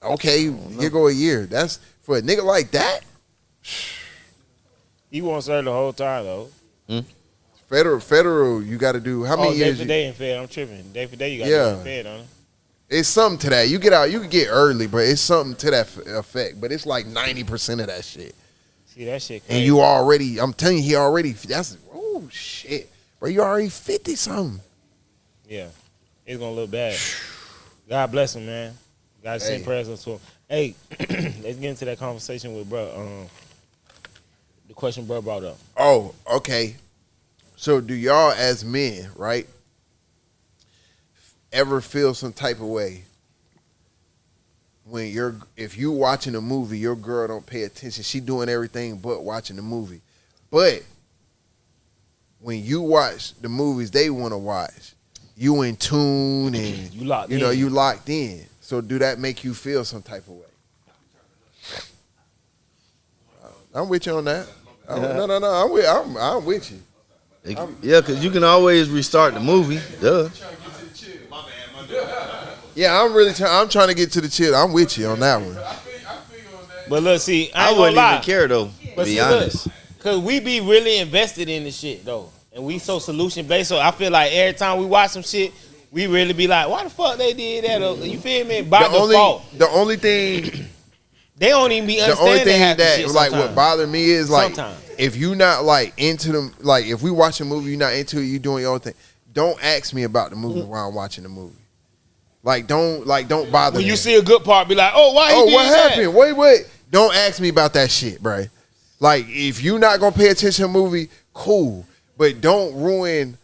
okay, here go a year. That's for a nigga like that. You won't serve the whole time though. Federal, you got to do how many years? Day for day and fed. I'm tripping. Day for day, you got to be fed on it. It's something to that. You get out, you can get early, but it's something to that effect. But it's like 90% of that shit. See that shit crazy. And you already, I'm telling you, oh shit, bro, you already 50 something. Yeah, it's gonna look bad. God bless him, man. God send prayers to him. Hey, let's get into that conversation with bro. The question bro brought up. Oh, okay. So do y'all as men, right, ever feel some type of way when if you watching a movie, your girl don't pay attention, she doing everything but watching the movie, but when you watch the movies they want to watch, you in tune and you locked in. So do that make you feel some type of way? I'm with you on that. No. I'm with you. Yeah, because you can always restart the movie. Duh. Yeah, I'm trying to get to the chill. I'm with you on that one. But look, see, I wouldn't even care though. To be honest, because we be really invested in the shit though, and we so solution based. So I feel like every time we watch some shit, we really be like, why the fuck they did that? You feel me? By default. The only thing. They don't even be understanding. The only thing that shit like what bothered me is like if you not like into them, like if we watch a movie, you're not into it, you doing your own thing. Don't ask me about the movie while I'm watching the movie. don't bother me. When you see a good part, be like, oh, why he did what that? happened? Wait. Don't ask me about that shit, bro. Like if you not gonna pay attention to the movie, cool. But don't ruin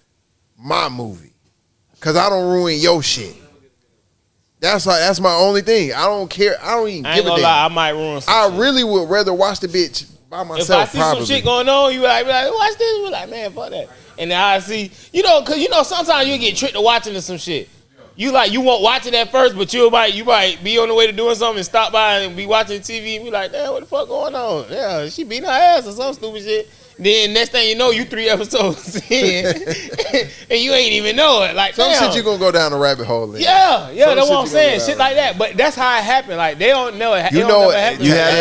my movie. Cause I don't ruin your shit. That's my only thing. I don't care. I don't even give a damn. Lie, I might ruin some shit. really would rather watch the bitch by myself. If I see some shit going on, you be like, watch this. You be like, man, fuck that. And then I see, cause sometimes you get tricked to watching some shit. You won't watch it at first, but you might be on the way to doing something and stop by and be watching TV and be like, damn, what the fuck going on? Yeah, she beating her ass or some stupid shit. Then next thing you know, you 3 episodes in, and you ain't even know it. Like some shit you gonna go down a rabbit hole in. Yeah, that's what I'm saying. Shit like that. But that's how it happened. Like they don't know it.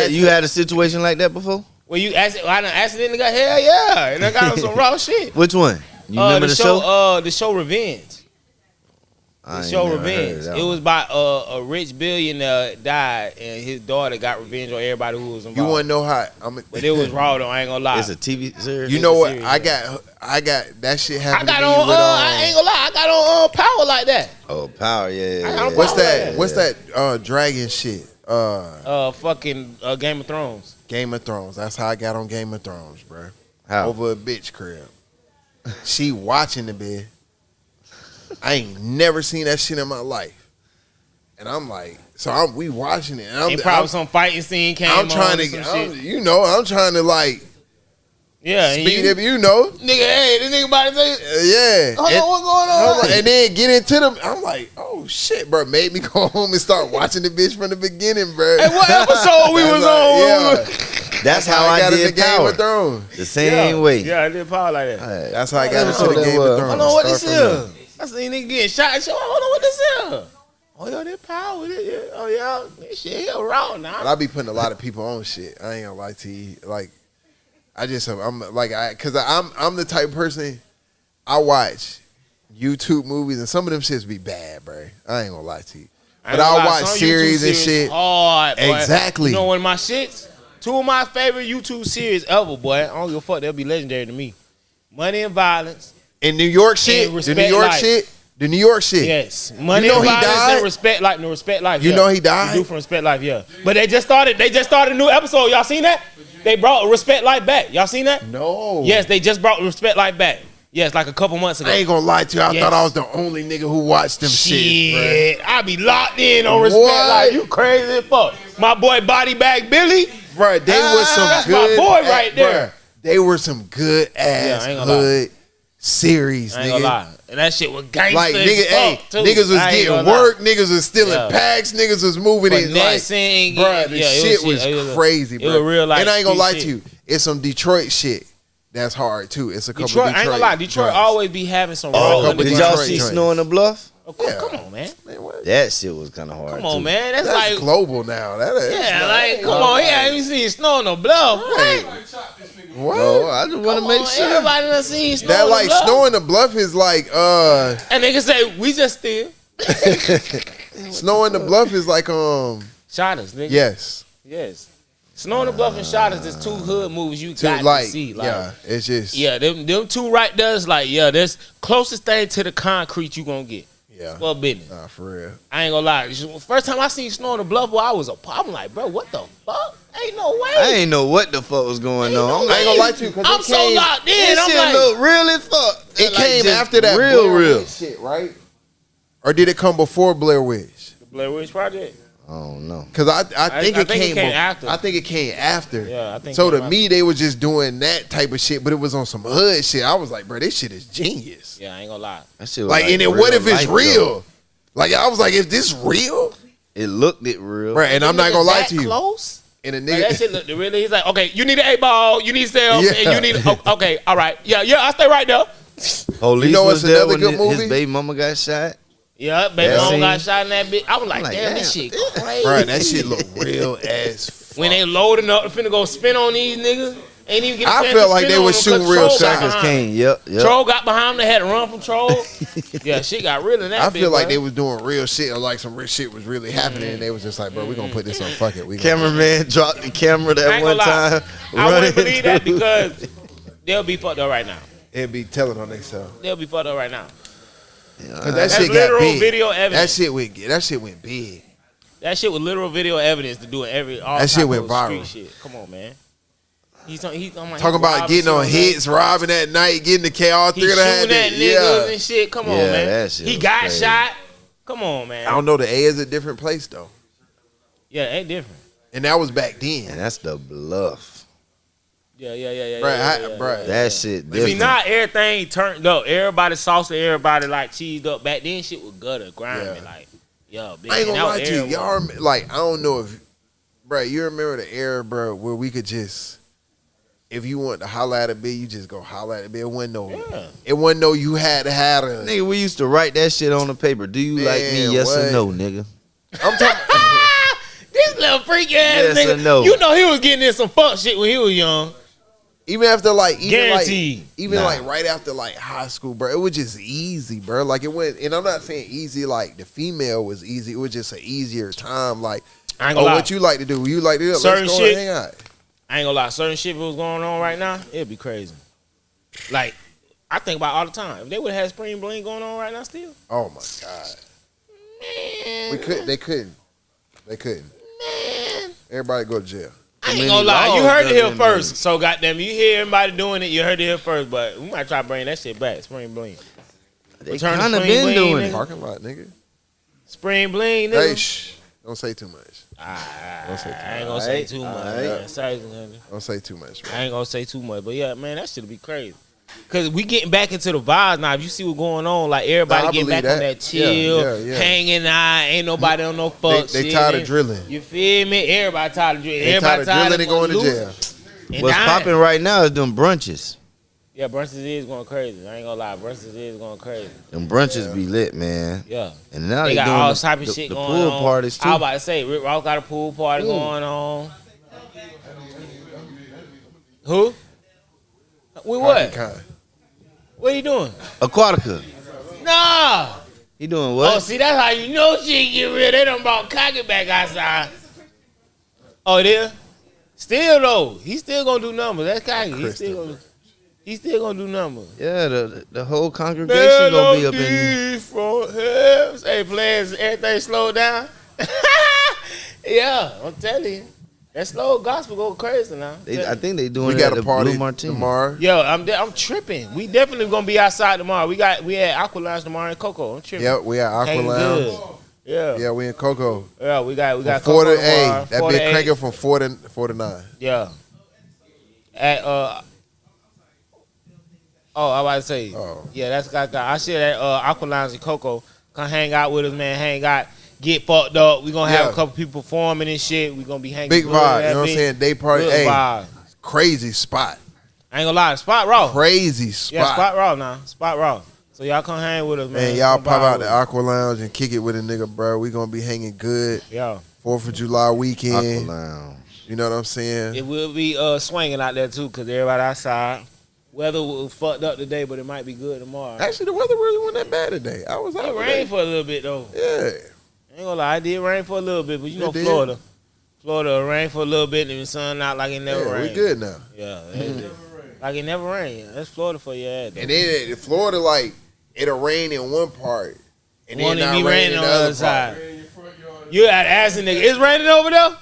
You had a situation like that before? Well, I done accidentally got hell yeah, and I got on some raw shit. Which one? You remember the show? The show Revenge. The show Revenge. It was about a rich billionaire died and his daughter got revenge on everybody who was involved. You want to know how? But it was raw though. I ain't gonna lie. It's a TV series. You know what? Series, I got that shit happened. I got on. I ain't gonna lie. I got on Power like that. Oh, Power, yeah. What's that? What's that? Dragon shit. Fucking Game of Thrones. Game of Thrones. That's how I got on Game of Thrones, bro. How? Over a bitch crib. She watching the bed. I ain't never seen that shit in my life, and I'm like, we watching it. And probably some fighting scene came. I'm trying to, I'm trying to like, speed up, nigga. Hey, this nigga about to say, Hold on, what's going on? And then get into them. I'm like, oh shit, bro. Made me go home and start watching the bitch from the beginning, bro. Hey, what episode we was on? Yeah. That's how I got did into Game Power. of Thrones. The same way. Yeah, I did Power like that. That's how I got into the Game of Thrones. I know what this is. I seen nigga getting shot. I don't know what this is. Oh, yo, that Power. Oh, yeah, this shit here raw now. But I be putting a lot of people on shit. I ain't gonna lie to you. Like, I'm the type of person, I watch YouTube movies and some of them shits be bad, bro. I ain't gonna lie to you. But I'll watch series and shit. Hard, boy. Exactly. You know one of my shits? Two of my favorite YouTube series ever, boy. I don't give a fuck. They'll be legendary to me. Money and Violence. In New York shit? The New York shit? The New York shit. Yes. Money and Violence and Respect Life. No, Respect Life. You know he died? The dude from Respect Life, yeah. But they just started a new episode. Y'all seen that? They brought Respect Life back. Y'all seen that? No. Yes, they just brought Respect Life back. Yes, like a couple months ago. I ain't gonna lie to you. I thought I was the only nigga who watched them shit, I be locked in on Respect Life. You crazy as fuck. My boy Body Bag Billy. Bro, they was some that's good. My boy right there. Bruh, they were some good ass hood series, I ain't nigga. gonna lie. And that shit was gangsta like too. Niggas was getting work, niggas was stealing packs, niggas was moving in like, bruh, the shit was crazy, bro. It was real life. And I ain't gonna lie to you, it's some Detroit shit that's hard too. It's a couple Detroit, Detroit. I ain't gonna lie, Detroit always be having some. Did y'all see Snow in the Bluff? Oh, come on, man. That shit was kind of hard. Come on, man. That's like global now. Come on. Yeah, I ain't seen Snow in the Bluff. What? No, I just want to make sure. Everybody done seen Snow that in like the Bluff. Snow in the Bluff is like And niggas say we just steal. Snow in the Bluff is like Shot us, nigga. Yes. Snow in the Bluff and Shot us is two hood movies you got to see. Like, yeah, it's just them two right there is like that's closest thing to the concrete you gonna get. Yeah. For business. Nah, for real. I ain't gonna lie. First time I seen Snow in the Bluff, boy, I'm like, bro, what the fuck? Ain't no way. I ain't know what the fuck was going on. I ain't gonna lie to you. I'm so locked in. This I'm shit like, look real as fuck. It like came just after that real shit, right? Or did it come before Blair Witch? The Blair Witch Project? I don't know. Because I think it came after. I think it came after. Yeah, I think so to me, they were just doing that type of shit, but it was on some hood shit. I was like, bro, this shit is genius. Yeah, I ain't gonna lie. That shit was like and then what if it's real? Though. Like I was like, is this real? It looked real. Right, and I'm not gonna lie to you. Close? And a Like, nigga, that shit looked really. He's like, okay, you need an 8-ball, you need self, Yeah. and you need. Okay, all right, yeah, I stay right there. Police You know what's was there another when good movie? his baby mama got shot. Yeah, baby, Yeah, mom see? got shot in that bitch. I was like, I'm like, damn, damn. this shit crazy. bro, that shit look real as fuck. When they loading up, finna go spin on these niggas, ain't even get a I chance felt to like spin they on was them 'cause shooting real Troll got shots. behind King, them. yep. Troll got behind them, they had to run from Troll. Yeah, shit got real in that I bitch, feel like bro. they was doing real shit, or like some real shit was really happening, and they was just like, bro, we gonna put this on. Fuck it, we gonna Cameraman dropped the camera I that ain't one gonna lie. time. I wouldn't believe that because they'll be fucked up right now. It'd be telling on themselves. They'll be fucked up right now. Cause that That's shit got literal big. video evidence. That shit went big. That shit with literal video evidence to do it all That shit type went of viral. Street shit. Come on, man. He's Talking about getting on hits, robbing at night, getting the K. All He three of shooting that. at niggas and shit. Come on, Yeah, man. that shit He was got crazy. shot. Come on, man. I don't know. The A is a different place though, Yeah, it ain't different. and that was back And then. that's the Bluff. Yeah. Bruh, That shit See, different. not everything turned up. Everybody saucy, everybody like cheesed up. Back then, shit was gutter, grimy. Yeah. Like, yo, bitch. I ain't gonna that lie was to you. everyone. Y'all like I don't know if, bruh, you remember the era, bruh, where we could just, if you want to holler at a bitch, you just go holler at a bitch. It wasn't no, it wasn't no. You had to have a. Nigga, we used to write that shit on the paper. Do you like me? Man, Yes or what? no, nigga? I'm talking. This little freak ass Yes nigga. or no? You know he was getting in some fuck shit when he was young. Even after like, Guaranteed. like right after like high school, bro, it was just easy, bro. Like it went, and I'm not saying easy like the female was easy. It was just an easier time. Like, what you like to do? You like to do certain let's go shit. and hang out. I ain't gonna lie, certain shit if it was going on right now, it'd be crazy. Like, I think about it all the time. If they would have had spring bling going on right now still. Oh my God. Man. They couldn't. Man. Everybody go to jail. I ain't gonna lie, you heard it here first. So goddamn, you hear everybody doing it, you heard it here first. But we might try to bring that shit back. Spring bling. They kind of been doing it. Parking lot, nigga. Spring bling, nigga. Hey, shh. Don't say too much. I ain't gonna say too much. Don't say too much, man. I ain't gonna say too much. But yeah, man, that shit'll be crazy. Cause we getting back into the vibes now. If you see what's going on, like everybody getting back on that chill, hanging out, ain't nobody on no fuck they shit. tired of drilling. You feel me? Everybody tired of drilling. They Everybody tired of drilling and going to jail. What's popping right now is them brunches. Yeah, brunches is going crazy. I ain't gonna lie, brunches is going crazy. Them brunches be lit, man. Yeah. And now they got doing all type of shit the going pool on. parties too. I was about to say, Rick Ross got a pool party going on. Who? With what? What are you doing? Aquatica. Nah. He doing what? Oh, see, that's how you know she get real. They done brought Cocky back outside. Oh, it is? Still, though. He still gonna do numbers. That's Cocky. He still gonna do numbers. Yeah, the whole congregation gonna be up in. Hey, players, everything slow down. Yeah, I'm telling you. That slow gospel go crazy now. I think they doing we it got at a the party Blue Martini tomorrow. Yo, I'm tripping. We definitely gonna be outside tomorrow. We had Aqua Lounge tomorrow in Coco. I'm tripping. Yep, we at Aqua Lounge. Yeah, we in Coco. Yeah, we got from 4 Coco to 8. That be big cranking from 4 to 9. Yeah. At I about to say. Yeah, that's got. I see that Aqua Lounge in Coco. Come hang out with us, man. Hang out. Get fucked up. We gonna have a couple people performing and shit. We gonna be hanging. Big vibe. You know what I'm saying? Day party. Hey, crazy spot. I ain't gonna lie. Spot raw. Crazy spot. Yeah, spot raw now. Spot raw. So y'all come hang with us, man. Man, y'all pop out the Aqua Lounge and kick it with a nigga, bro. We gonna be hanging good. Yeah. 4th of July weekend. Aqua Lounge. You know what I'm saying? It will be swinging out there too, cause everybody outside. Weather was fucked up today, but it might be good tomorrow. Actually, the weather really wasn't that bad today. I was out. It rained for a little bit though. Yeah. Ain't gonna lie, I did rain for a little bit, but you know Florida. Florida rained for a little bit and the sun out like it never rained. We good now. Yeah, like it never rained. That's Florida for your ass. And then Florida, like, it'll rain in one part, and then not be rain in the other side. You had asking nigga, it's raining over there?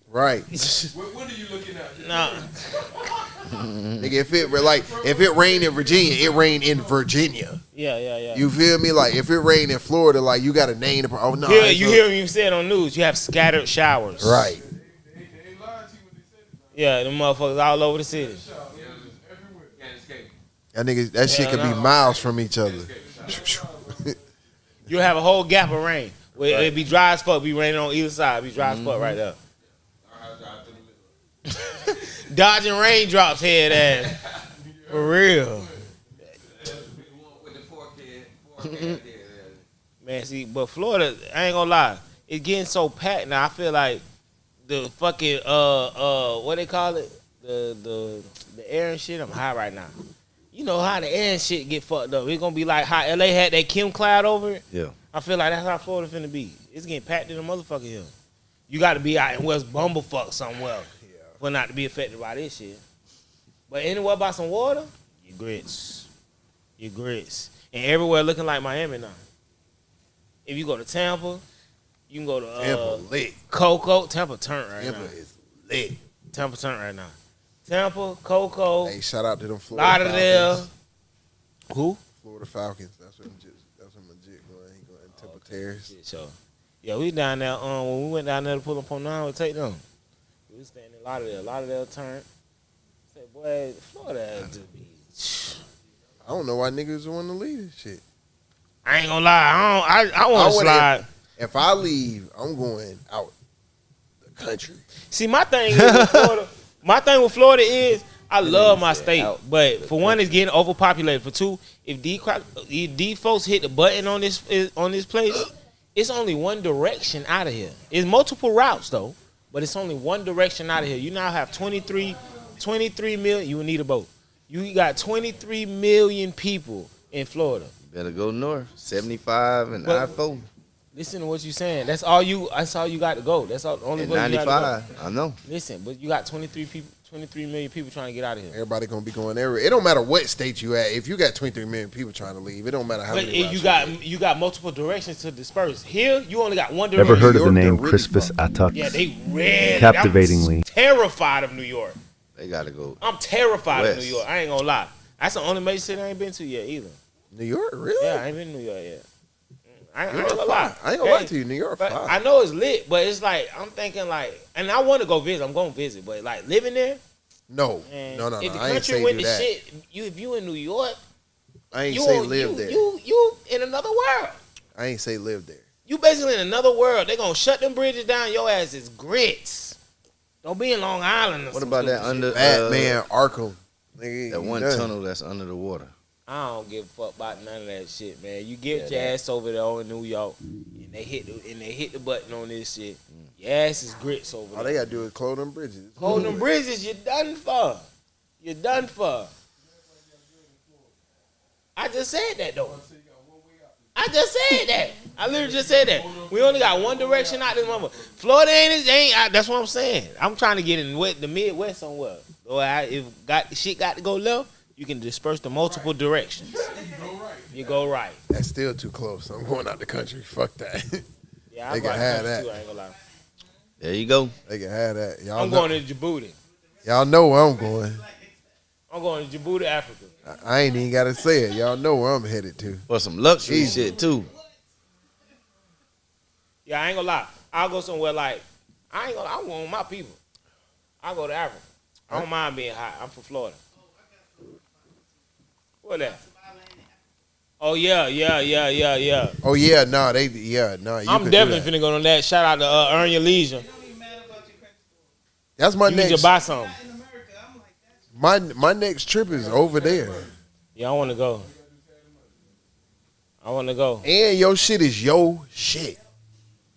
Right. What are you looking at? Nah. Nigga, if it rained in Virginia, it rained in Virginia. Yeah. You feel me? Like, if it rained in Florida, like, you got to name the. Oh no. Yeah, you hear me said on news. You have scattered showers. Right. Yeah, them motherfuckers all over the city. That shit could be miles from each other. You have a whole gap of rain. Where it be dry as fuck, be raining on either side. Be dry as fuck right there. Dodging raindrops, head ass. For real. Man, see, but Florida, I ain't gonna lie, it's getting so packed now. I feel like the fucking what they call it, the air and shit. I'm high right now. You know how the air and shit get fucked up. It's gonna be like how LA had that Kim cloud over it. Yeah. I feel like that's how Florida finna be. It's getting packed in the motherfucker here. You got to be out in West Bumblefuck somewhere for not to be affected by this shit. But anywhere by some water, you grits. You grits. And everywhere looking like Miami now. If you go to Tampa, you can go to Tampa lit. Coco. Tampa turned right now. Tampa is lit. Tampa turned right now. Tampa, Coco. Hey, shout out to them Florida Lauderdale. Falcons. Who? Florida Falcons. That's what legit going. He going to Temple Terrace. So, yeah, we down there. When we went down there to pull up on 9, we take them. We was standing in Lauderdale. Lauderdale turned. Say, boy, Florida had to be. I don't know why niggas want to leave this shit. I ain't gonna lie. I want to slide. If I leave, I'm going out the country. See, my thing with Florida is I love my state, but for one, it's getting overpopulated. For two, if these folks hit the button on this place, it's only one direction out of here. It's multiple routes though, but it's only one direction out of here. You now have 23 23 million. You would need a boat. You got 23 million people in Florida. You better go north. 75 and I-4. Listen to what you're saying. That's all you got to go. That's all only way you got to go. 95. I know. Listen, but you got 23 million people trying to get out of here. Everybody gonna be going everywhere. It don't matter what state you at. If you got 23 million people trying to leave, it don't matter how many. You got multiple directions to disperse. Here, you only got one direction. Ever heard of the name Crispus Attucks? Yeah, they read. Captivatingly. I'm terrified of New York. They gotta go. I'm terrified west. of New York. I ain't gonna lie. That's the only major city I ain't been to yet either. New York, really? Yeah, I ain't been to New York yet. I ain't New York gonna lie. I ain't gonna lie to you. New York, But fine. I know it's lit, but it's like I'm thinking like, and I want to go visit. I'm gonna visit, but like living there. No. Man, No. If the I ain't country say went do to that. shit, if you in New York, I ain't you say on- live you, there. You in another world. I ain't say live there. You basically in another world. They gonna shut them bridges down. Your ass is grits. Don't be in Long Island. Or What some about that stupid under shit. Batman, Arkham. Nigga, that you one done. tunnel that's under the water? I don't give a fuck about none of that shit, man. You get your ass over there in New York, and they hit the button on this shit. Your ass is grits over All there. they gotta do is close them bridges. Hold them bridges, you're done for. You're done for. I just said that though. I just said that. I literally just said that. We only got one direction out this mother. Florida ain't. That's what I'm saying. I'm trying to get in the Midwest somewhere. Or if shit got to go left, you can disperse to multiple directions. You go right. That's still too close. I'm going out the country. Fuck that. Yeah, They can have that. too. I ain't gonna lie. There you go. They can have that. Y'all I'm know, going to Djibouti. Y'all know where I'm going. I'm going to Djibouti, Africa. I ain't even gotta say it. Y'all know where I'm headed to. For some luxury Easy. shit too. Yeah, I ain't gonna lie. I'll go somewhere like I want my people. I'll go to Africa. I don't mind being hot. I'm from Florida. What that? Oh yeah. Oh yeah, no, you I'm could definitely do that. finna go on that. Shout out to Earn Your Leisure. That's my You need next. to buy something. My next trip is over there, Yeah, I wanna go. and your shit is your shit.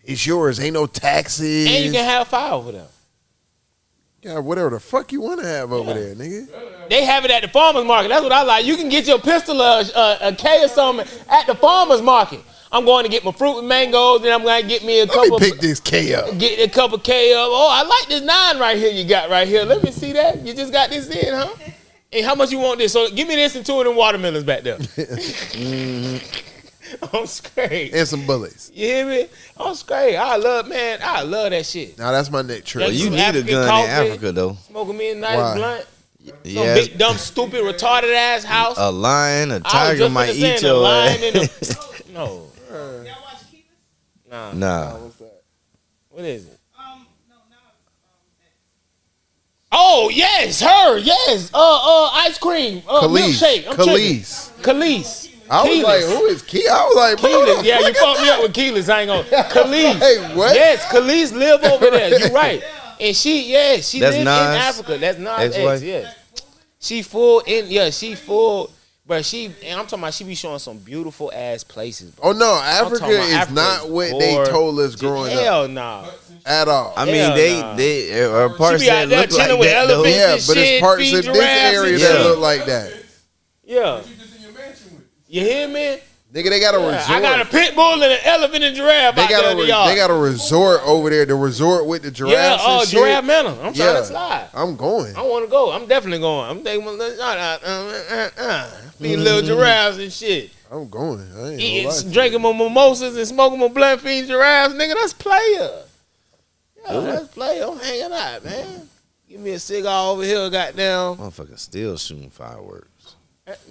It's yours. Ain't no taxes. And you can have fire over there. Yeah, whatever the fuck you want to have over there, nigga. They have it at the farmer's market. That's what I like. You can get your pistol a K or something at the farmer's market. I'm going to get my fruit and mangoes, and I'm going to get me a Let couple. me pick this K up. Get a couple K up. Oh, I like this 9 right here you got right here. Let me see that. You just got this in, huh? And how much you want this? So give me this and 2 of them watermelons back there. I'm straight. And some bullets. You hear me? I'm straight. I love that shit. Now that's my next trip. Yeah, Well, you some need a African gun coffee. in Africa though. Smoking me a nice Why? blunt. Some Yeah, big, dumb, stupid, retarded ass house. a lion, a I was tiger just might finna say, eat the your lion ass. in the- No. Nah. Nah. What is it? Oh yes, her yes. Ice cream. Milkshake. I'm tripping. Khalees. I was Keyless. like, who is Key? I was like, bro, Keyless. the Yeah, you fuck fucked me up with Keyless. I ain't gonna. Khalees. Hey, what? Yes, Khalees live over there. You're right. And she That's lives in Nas Africa. That's Nas ex-wife? ex. Yeah. She full. But and I'm talking about she be showing some beautiful ass places. Bro. Oh no, I'm Africa talking about is Africa not is what they gorgeous. told us growing up Hell nah. at all. I mean, Hell they nah. they are parts She be that out there look like chilling with that though. elephants. Yeah, and but shit, it's parts feed of this giraffes area and that shit. look like that. Yeah. You just in your mansion with. You hear me? Nigga, they got a resort. I got a pit bull and an elephant and giraffe out there in the yard. They got a resort over there. The resort with the giraffes and shit. Giraffe Manor. I'm trying to slide. I'm going. I want to go. I'm definitely going. I'm taking feed little giraffes and shit. I'm going. I ain't Eating, gonna lie to you. drinking my mimosas and smoking my blunt, feeding giraffes. Nigga, that's player. Yeah, that's player. I'm hanging out, man. Give me a cigar over here, goddamn. Motherfucker still shooting fireworks.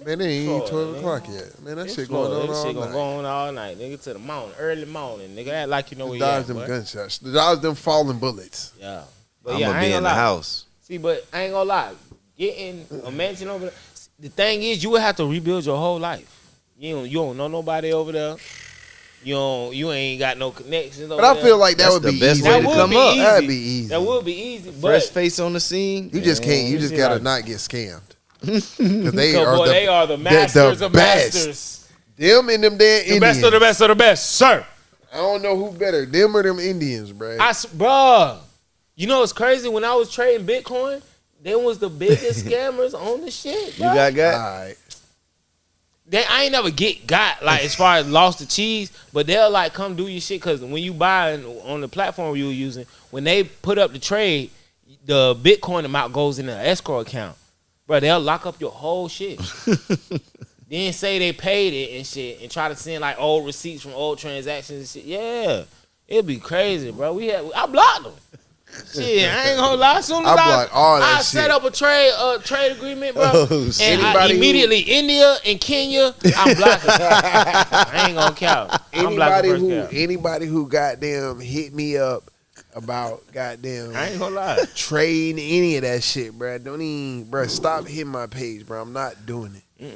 Man, it ain't even Florida, 12 nigga. o'clock yet. Man, that It's shit going Florida. on This all shit gonna night. go on all night, nigga, to the morning, early morning, nigga. Act like you know where you Dodge at, them boy. gunshots. Dodge them falling bullets. Yeah. But I'm yeah, gonna I be ain't in the gonna lie. house. See, but I ain't gonna lie. Getting a mansion over there, the thing is, you would have to rebuild your whole life. You don't know nobody over there. You ain't got no connections over But I there. feel like that That's would the be best easy. way That to would come be up. easy. That'd be easy. That would be easy. Fresh But face on the scene. You just can't. You Yeah, just you gotta like- not get scammed. 'Cause they so, are boy, the, they are the masters of best. masters. Them and them damn The Indians. best of the best of the best, sir. I don't know who better, them or them Indians, bro. Bruh, you know what's crazy? When I was trading Bitcoin, Them was the biggest scammers on the shit, bro. You got? All right. I ain't never got like as far as lost the cheese, but they'll like come do your shit because when you buy on the platform you were using, when they put up the trade, the Bitcoin amount goes in the escrow account, bro. They'll lock up your whole shit. Then say they paid it and shit, and try to send like old receipts from old transactions and shit. Yeah, it'd be crazy, bro. I blocked them. Shit, I ain't gonna lie. As soon as I set up a trade agreement, bro, and I immediately India and Kenya, I'm blocking. I ain't gonna count. Anybody who goddamn hit me up about goddamn, I ain't gonna lie, trading any of that shit, bro. Don't even, bro. Stop hitting my page, bro. I'm not doing it.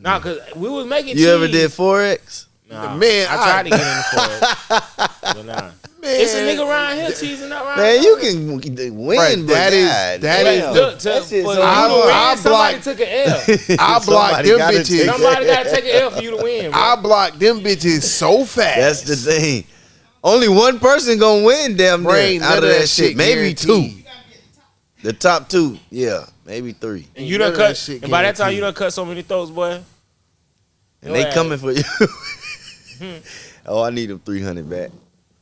Nah, cause we was making. You cheese. ever did Forex? Nah, man, I tried to get into Forex, but nah. Man, It's a nigga around here cheesing up around. Man, you can win, right, but that is somebody took an L. I blocked them bitches. Somebody gotta take an L for you to win, bro. I blocked them bitches so fast. That's the thing. Only one person gonna win damn near out of that shit. Maybe two. The top two, yeah, maybe three. And you done cut. And by that time, you done cut so many throats, boy. And they coming for you. Oh, I need them 300 back.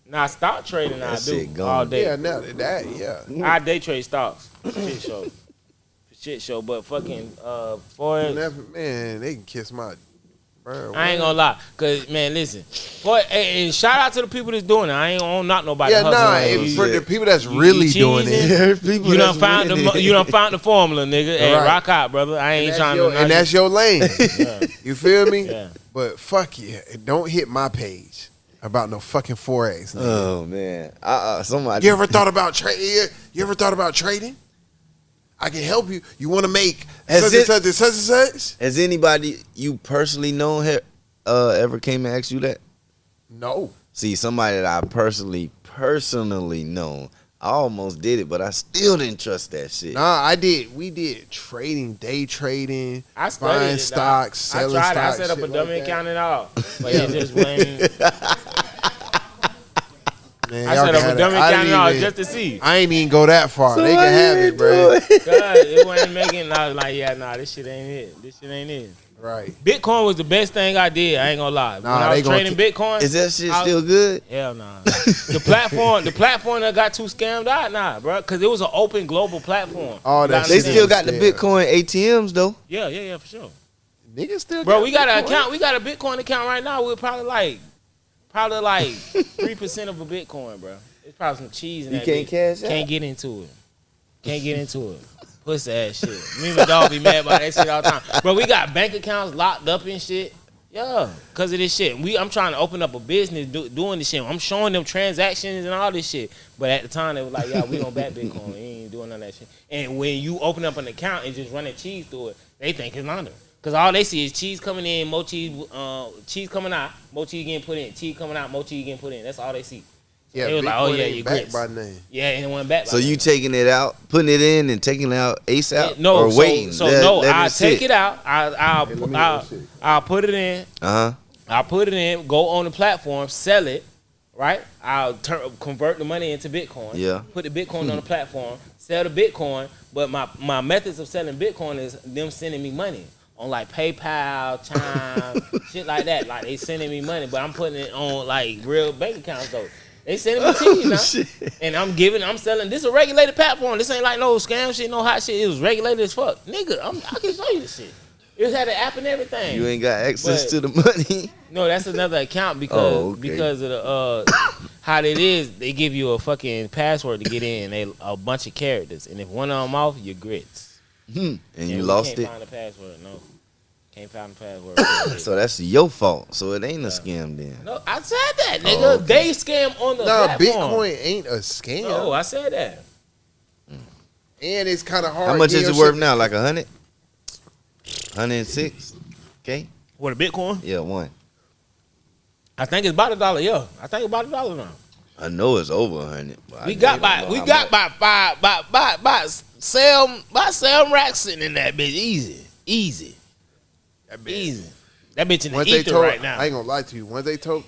Nah, stock trading I do all day. Yeah, now that, yeah. I day trade stocks. Shit show. But fucking Forex. Man, they can kiss my. Bro, I ain't gonna lie, cause man, listen. And shout out to the people that's doing it. I ain't gonna knock nobody. Yeah, for the people that's really doing it. You done found the formula, nigga. Hey, rock out, brother. I ain't trying to. And that's your lane. Yeah. You feel me? Yeah. But fuck yeah, don't hit my page about no fucking Forex. Nigga. Oh man, somebody. You ever thought about trading? You ever thought about trading? I can help you. You want to make such and such? Has anybody you personally know ever came and asked you that? No. See, somebody that I personally know, I almost did it, but I still didn't trust that shit. Nah, I did. We did trading, day trading, buying stocks, selling stocks. I set up a dummy account and all, but it just went. Man, I set up a dummy account and all just to see. I ain't even go that far. So they can have it, bro. God, it wasn't making. I was like, yeah, nah, this shit ain't it. This shit ain't it. Right. Bitcoin was the best thing I did. I ain't gonna lie. Nah, when I was trading Bitcoin, is that shit still good? Hell nah. the platform that got too scammed out, nah, bro. Cause it was an open global platform. Oh, that they still got the Bitcoin ATMs though. Yeah, for sure. Niggas still. Bro, we got an account. We got a Bitcoin account right now. We're probably like 3% of a Bitcoin, bro. It's probably some cheese in that. You can't cash out. Can't get into it. Pussy ass shit. Me and my dog be mad about that shit all the time. Bro, we got bank accounts locked up and shit. Yeah, because of this shit. I'm trying to open up a business doing this shit. I'm showing them transactions and all this shit. But at the time, they were like, yeah, we don't back Bitcoin. We ain't doing none of that shit. And when you open up an account and just running cheese through it, they think it's under. Because all they see is cheese coming in, more cheese, cheese coming out, more cheese getting put in, cheese coming out, more cheese getting put in. That's all they see. So yeah, they was like, oh yeah, you grits. By name. Yeah, and it went back by So name. you taking it out, putting it in, and taking it out ASAP? No, or waiting? I'll take it out. I'll put it in. I'll put it in, go on the platform, sell it, right? I'll convert the money into Bitcoin. Yeah. Put the Bitcoin on the platform, sell the Bitcoin. But my methods of selling Bitcoin is them sending me money on like PayPal, Chime, shit like that. Like they sending me money, but I'm putting it on like real bank accounts though. They sending me cheese now. Shit. And I'm selling. This is a regulated platform. This ain't like no scam shit, no hot shit. It was regulated as fuck. Nigga, I can show you this shit. It had an app and everything. You ain't got access to the money. No, that's another account because of the how it is. They give you a fucking password to get in. A bunch of characters, and if one of them off, you're grits. And you lost it. Can't find the password. No, can't find the password. So that's your fault. So it ain't a scam then. No, I said that, nigga. They scam on the platform. Bitcoin ain't a scam. No, I said that. And it's kind of hard. How much is it worth now? Like 100? 106? Okay. What, a Bitcoin? Yeah, one. I think it's about $1. Yeah, I think it's about $1 now. I know it's over 100. We got about 7 racks sitting in that bitch. Easy. That bitch. Easy. That bitch in the ether right now. I ain't gonna lie to you. Once they told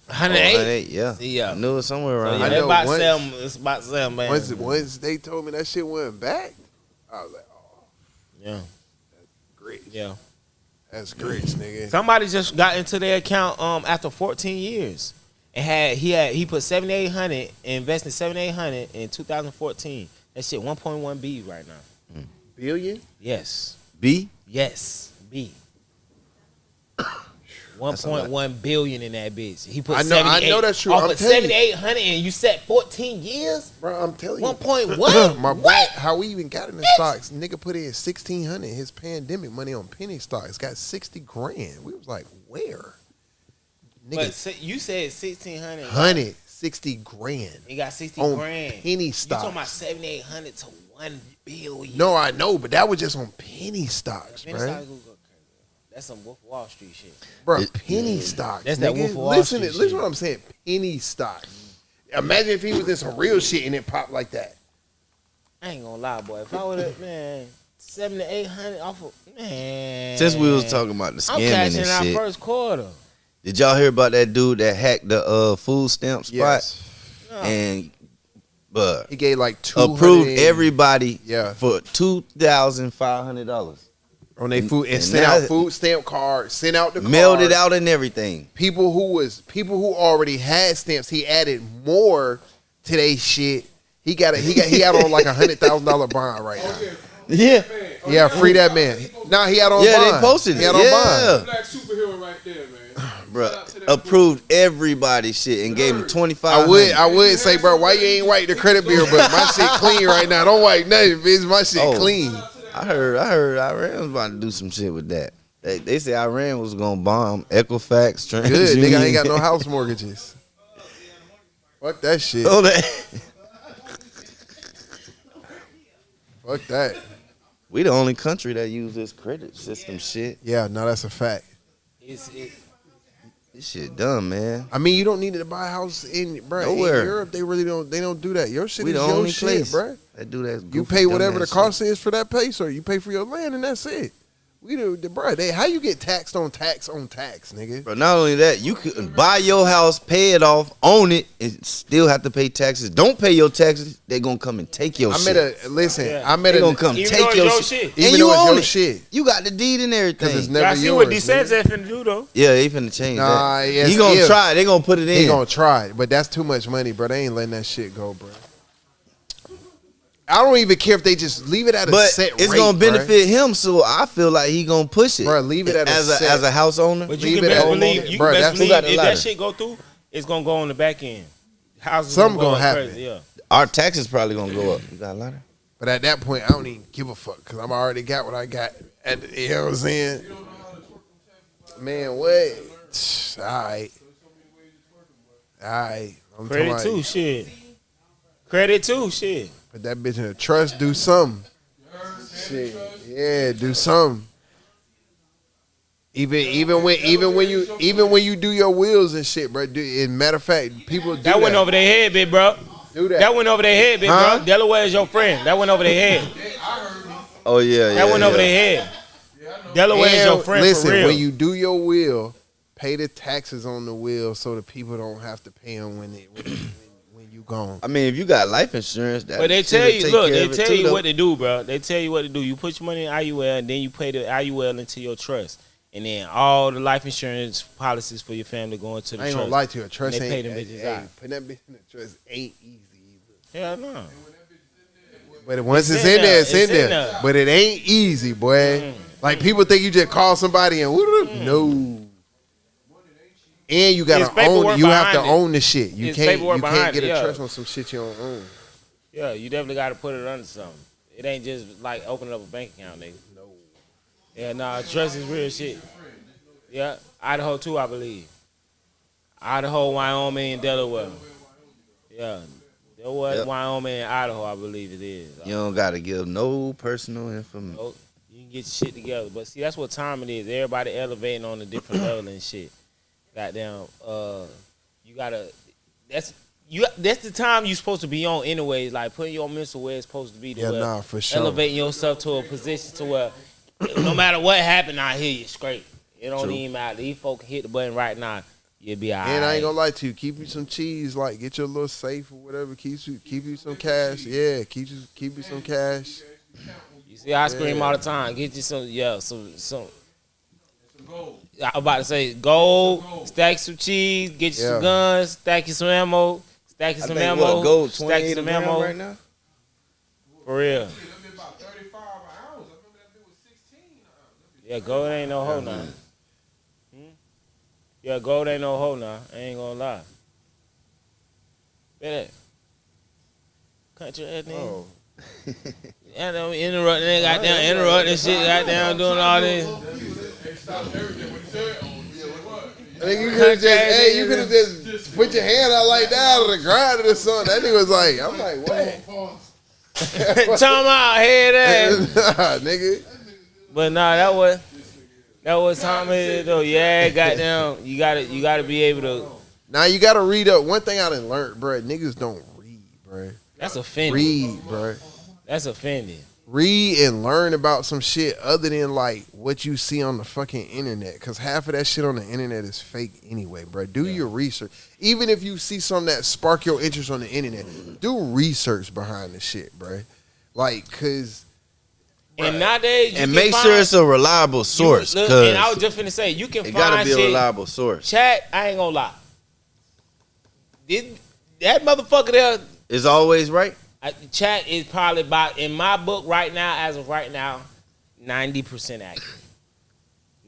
108. Yeah. I knew it somewhere around. So, yeah, I know it's about 7, man. Once they told me that shit went back, I was like, oh, Yeah. grits. Yeah. That's grits, nigga. Somebody just got into their account after 14 years. And he put 7,800 and invested 7,800 in 2014. That shit 1.1 B right now. Billion? Yes. B? Yes. B. 1.1 billion in that bitch. He put I know that's true. Off I'm of telling you. 7,800 and you set 14 years? Bro, I'm telling you. 1.1? My boy, how we even got in the stocks? Nigga put in 1,600 his pandemic money on penny stocks. Got 60 grand. We was like, where? Nigga, But you said 1,600. 160 grand. He got 60 on grand. penny You stocks. talking about 7,800 to 1 billion? No, I know, but that was just on penny stocks, Penny bro. stocks go crazy. That's some Wolf of Wall Street shit. Bro, penny stocks. That's that nigga. Wolf of Wall Listen, Street listen shit. what I'm saying. Penny stocks. Imagine if he was in some real shit and it popped like that. I ain't gonna lie, boy. If I would have, man, 700 to 800 off of, man. Since we was talking about the I'm scamming cashing and out shit, first quarter. did y'all hear about that dude that hacked the food stamp spot Yes. No. and but He gave like 200 approved everybody Yeah. for $2,500. on their food and and sent now- out food stamp cards, sent out the Mailed cards. it out and everything. People who already had stamps, he added more to their shit. He had on like $100,000 bond right now. Yeah. Yeah, free that man. Nah, he had on Yeah, bond. they posted it. He had on bond. Black superhero right there, man. Bro, approved everybody shit and gave him $2,500. I would say, bro, why you ain't wipe the credit bureau? But my shit clean right now. Don't wipe nothing, bitch. My shit Oh. clean. I heard Iran was about to do some shit with that. They said Iran was gonna bomb Equifax. Good, nigga. I ain't got no house mortgages. Fuck that shit. Oh, that. Fuck that. We the only country that use this credit system shit. Yeah, no, that's a fact. It's This shit dumb, man. I mean, you don't need to buy a house in, bro. Nowhere. In Europe, they really don't. They don't do that. Your shit We is the your only shit, place, bro. That do that. You goofy, pay whatever the dumbass cost is for that place, or you pay for your land, and that's it. We do, bro. How you get taxed on tax, nigga? shit. Bro, not only that, you can buy your house, pay it off, own it, and still have to pay taxes. Don't pay your taxes, they gonna come and take your shit. They gonna come Even take though it's your your shit. shit. Even And though you it's own your it. shit. You got the deed and everything. Because it's I never see yours. what nigga. DeSantis finna do though. Yeah, they finna change Nah, that. yes, He gonna if. try. They gonna put it They in. gonna try, but that's too much money, bro. They ain't letting that shit go, bro. I don't even care if they just leave it at a But set it's rate, gonna bruh. benefit him, so I feel like he gonna push it. Bro, leave it at a as set. as a house owner. But Leave you it can best at home believe, on it. you Bruh, can best that's- believe Who got the if ladder? that shit go through, it's gonna go on the back end. Houses Something gonna gonna go happen. crazy, yeah. Our taxes probably gonna go up. You got a ladder? But at that point, I don't even give a fuck because I'm already got what I got. You know what I'm saying? Man, what? All right. All right. I'm talking Credit about- too, shit. Credit too, shit. Put that bitch in a trust, do something. Shit. Yeah, do something. Even when you do your wills and shit, bro. Matter of fact, people do That went over their head, big bro. Do that. That went over their head, big Huh? bro. Delaware is your friend. That went over their head. Oh yeah, yeah. That went over yeah. their head. Delaware is your And friend listen, for real. when you do your will, pay the taxes on the will so the people don't have to pay them when you gone. I mean, if you got life insurance, that But they shit'll tell you, take look, care they of it tell too, you though. what to do, bro. They tell you what to do. You put your money in IUL, and then you pay the IUL into your trust. And then all the life insurance policies for your family go into the I ain't trust. gonna lie to you. A trust And they ain't pay them bitches hey, out. putting that bitch in the trust ain't easy either. Hell no. But once it's in in there, there. it's in It's in there. there. But it ain't easy, boy. Like people think you just call somebody and no. And you gotta It's paperwork own. You have to behind it. own the shit. You It's can't. paperwork You can't behind get it, a yeah. trust on some shit you don't own. Yeah, you definitely got to put it under something. It ain't just like opening up a bank account, nigga. No. Yeah, nah, trust is real shit. Yeah, Idaho too, I believe. Idaho, Wyoming, and Delaware. Yeah, Delaware, Yep. Wyoming, and Idaho, I believe it is. You don't gotta give no personal information. Nope. You can get your shit together. But see, that's what time it is. Everybody elevating on a different level and shit. Goddamn, you gotta. That's the time you supposed to be on, anyways. Like putting your mental where it's supposed to be. To Yeah, where nah, for sure. Elevating yourself to a position to where no matter what happened, I hear you straight. It don't True. even matter. These folk hit the button right now, you'll be alright. And I ain't gonna lie to you. Keep you some cheese. Like get your little safe or whatever. Keep you some cash. Yeah, keep you some cash. You You see, I scream all the time. Get you some. Gold. I was about to say gold. Stack some cheese. Get you some guns. Stack you some ammo. Stack you some ammo. Gold stack you some ammo right now. For real. That been about 35 an ounce. I remember that bit was 16 an ounce. Yeah, gold ain't no hoe now. Yeah, gold ain't no hoe now. I ain't gonna lie. Bet that. Country ass nigga. Oh. Yeah, them interrupting, they goddamn interrupting shit, goddamn doing all this. They stopped everything. What he said? Oh, yeah, what? I think you could have just put your hand out like that on the ground or something. That nigga was like, I'm like, what? Talking about head ass. Nah, nigga. But nah, that was Tommy though. Yeah, goddamn, you gotta be able to. Now you gotta read up. One thing I done learned, bro. Niggas don't read, bro. That's offending. Read, bro. That's offending. Read and learn about some shit other than like what you see on the fucking internet. Cause half of that shit on the internet is fake anyway, bro. Do your research. Even if you see something that spark your interest on the internet, do research behind the shit, bro. Like, cause. And nowadays, and make sure it's a reliable source. Look, and I was just finna say, you can it find gotta be shit. a reliable source. Chat, I ain't gonna lie. That motherfucker there. Is always right. Chat is probably about, in my book right now, as of right now, 90% accurate.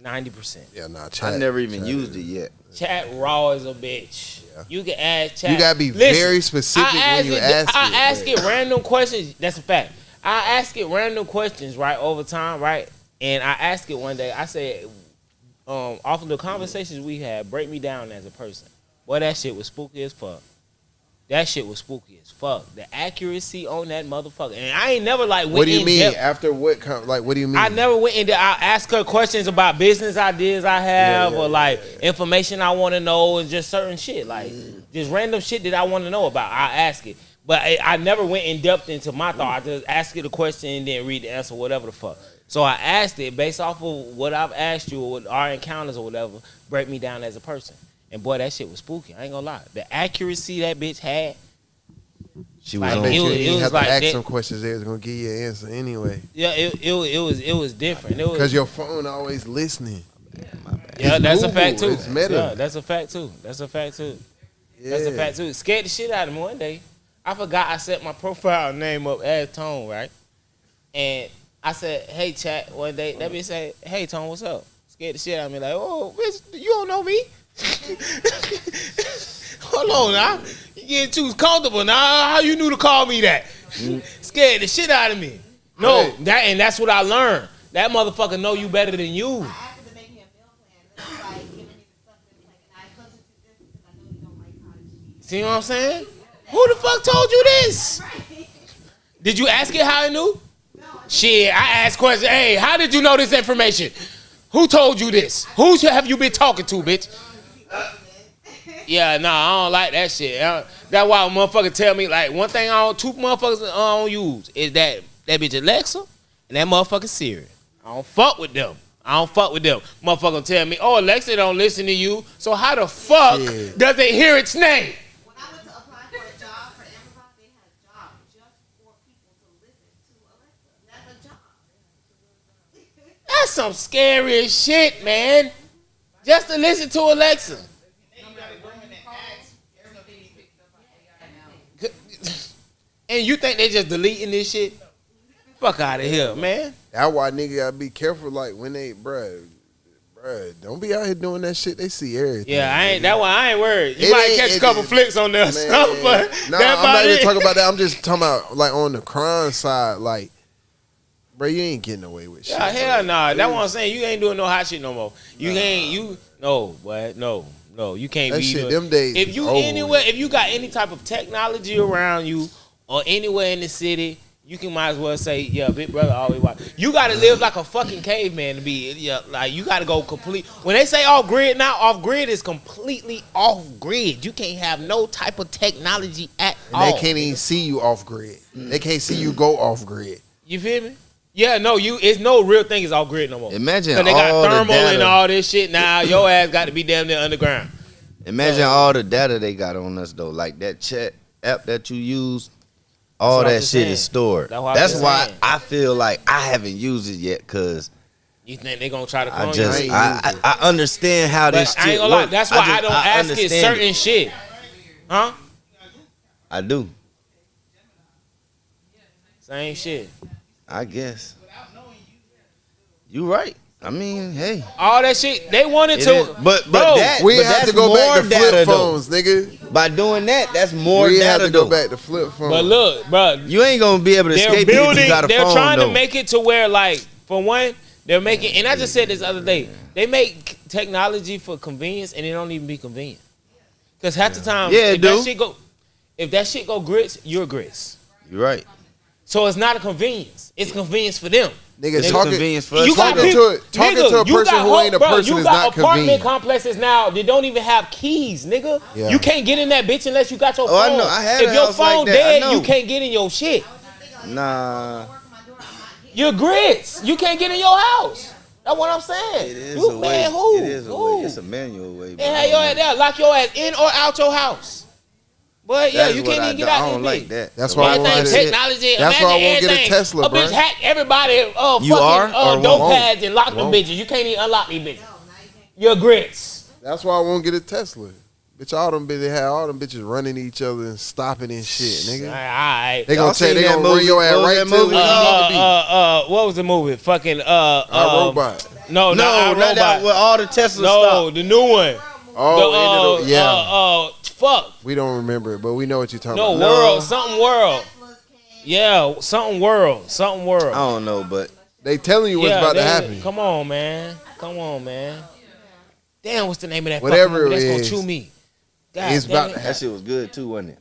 90%. Yeah, nah, chat. I never even used it yet. Chat raw as a bitch. Yeah. You can ask chat. You gotta be very specific when you ask it. I ask it random questions. That's a fact. I ask it random questions, right, over time, right? And I ask it one day. I said, off of the conversations we had, break me down as a person. Boy, that shit was spooky as fuck. That shit was spooky as fuck. The accuracy on that motherfucker. And I ain't never like went in depth. What do you mean? After what? Like, what do you mean? I never went into. I ask her questions about business ideas I have, or like information I want to know, and just certain shit, like just random shit that I want to know about. I ask it, but I never went in depth into my thought. I just ask it a question and then read the answer, whatever the fuck. So I asked it based off of what I've asked you, or our encounters or whatever. Break me down as a person. And boy, that shit was spooky. I ain't gonna lie. The accuracy that bitch had. She was. Like, I bet you didn't have to ask some questions. They was gonna give you an answer anyway. Yeah, it was different. Because your phone always listening. Yeah, that's a fact too. It's meta. Yeah, that's a fact too. That's a fact too. Yeah. That's a fact too. Scared the shit out of me one day. I forgot I set my profile name up as Tone, right? And I said, "Hey, chat." One day, that bitch said, "Hey, Tone, what's up?" Scared the shit out of me. Like, "Oh, bitch, you don't know me." Hold on now. You getting too comfortable now. How you knew to call me that? Scared the shit out of me. No, that's what I learned. That motherfucker know you better than you. See what I'm saying? Who the fuck told you this? Did you ask it how it knew? Shit, I asked questions. Hey, how did you know this information? Who told you this? Who have you been talking to, bitch? Yeah, nah, I don't like that shit. That's why a motherfucker tell me, like, one thing two motherfuckers I don't use is that bitch Alexa and that motherfucker Siri. I don't fuck with them. Motherfucker tell me, oh, Alexa don't listen to you, so how the fuck does it hear its name? When I went to apply for a job for Amazon, they had a job just for people to listen to Alexa. That's a job. That's some scary shit, man. Just to listen to Alexa. And you think they just deleting this shit? Fuck out of here, man. That's why nigga gotta be careful. Like when they, bruh, don't be out here doing that shit. They see everything. Yeah, that's why I ain't worried. You might catch a couple flicks on there, but no, I'm not even talking about that. I'm just talking about like on the crime side, like. Bro, you ain't getting away with shit. Yeah, hell nah. That's what I'm saying. You ain't doing no hot shit no more. You can't that be shit, them days. If you anywhere, if you got any type of technology around you or anywhere in the city, you can might as well say, yeah, big brother always watch. You gotta live like a fucking caveman to be, like you gotta go complete. When they say off grid now, off grid is completely off grid. You can't have no type of technology at all. They can't even see you off grid. They can't see you go off grid. You feel me? Yeah, no, it's no real thing is off grid no more. Imagine they got all thermal the data. and all this shit now. Your ass got to be damn near underground. Imagine all the data they got on us though, like that chat app that you use. all what I'm that just shit saying. is stored. That's what I'm That's just why saying. I feel like I haven't used it yet, cause You think they gonna try to clone I you? just ain't I understand how this But I shit ain't gonna lie. work. That's why I don't ask it understand certain shit. Huh? I do. Same shit. I guess. You right. I mean, hey. All that shit they wanted It to. is. But Bro, that We but have that's to go back more to data, flip though. phones, nigga. By doing that, that's more We have data to go though. back to flip phones. but look, bro, You ain't gonna be able to they're escape it if building. you got a They're phone trying though. to make it to where, like, for one, they're making. And I just said this the other day. They make technology for convenience, and it don't even be convenient. Because half the time, Yeah, it do. if that shit go grits, you're grits. You're right. So it's not a convenience. It's convenience for them. Nigga, It's talking, convenience for us. You got talking people, to talking nigga, to a you person got who ain't a bro, person you is got not apartment convenient. complexes now that don't even have keys, nigga. Yeah. You can't get in that bitch unless you got your Oh, phone. I know. I had if a your house like phone that. I dead, know. you can't get in your shit. Nah. You're grits. You can't get in your house. That's what I'm saying. It is you a way. man, who? It is a Who? way. It's a manual way. And have your ass there, lock your ass in or out your house. But yeah, you can't even get out I this don't like bitch. that. That's why I won't Everything get it. technology. That's why I imagine won't get a everything. Tesla, A bitch bruh. hack everybody. You Fucking are or dope won't? pads and lock them bitches. You can't even unlock these bitches. You're grits. That's why I won't get a Tesla. Bitch, all them bitches had all them bitches running each other and stopping and shit, nigga. All right. They gonna Y'all say seen they that gonna run movie? your ass What was right that to where movie you need to be. What was the movie? Fucking Robot. No, No, not not that. Robot. With all the Tesla No, stuff. the new one. Oh, yeah. Fuck. We don't remember it, but we know what you're talking No, about. world. Something world. Yeah, something world. Something I world. don't know, but They telling you what's about to happen. Come on, man. Come on, man. Damn, what's the name of that Whatever fucking movie it that's is, gonna chew me? God, It's damn about it. to that happen. shit was good too, wasn't it?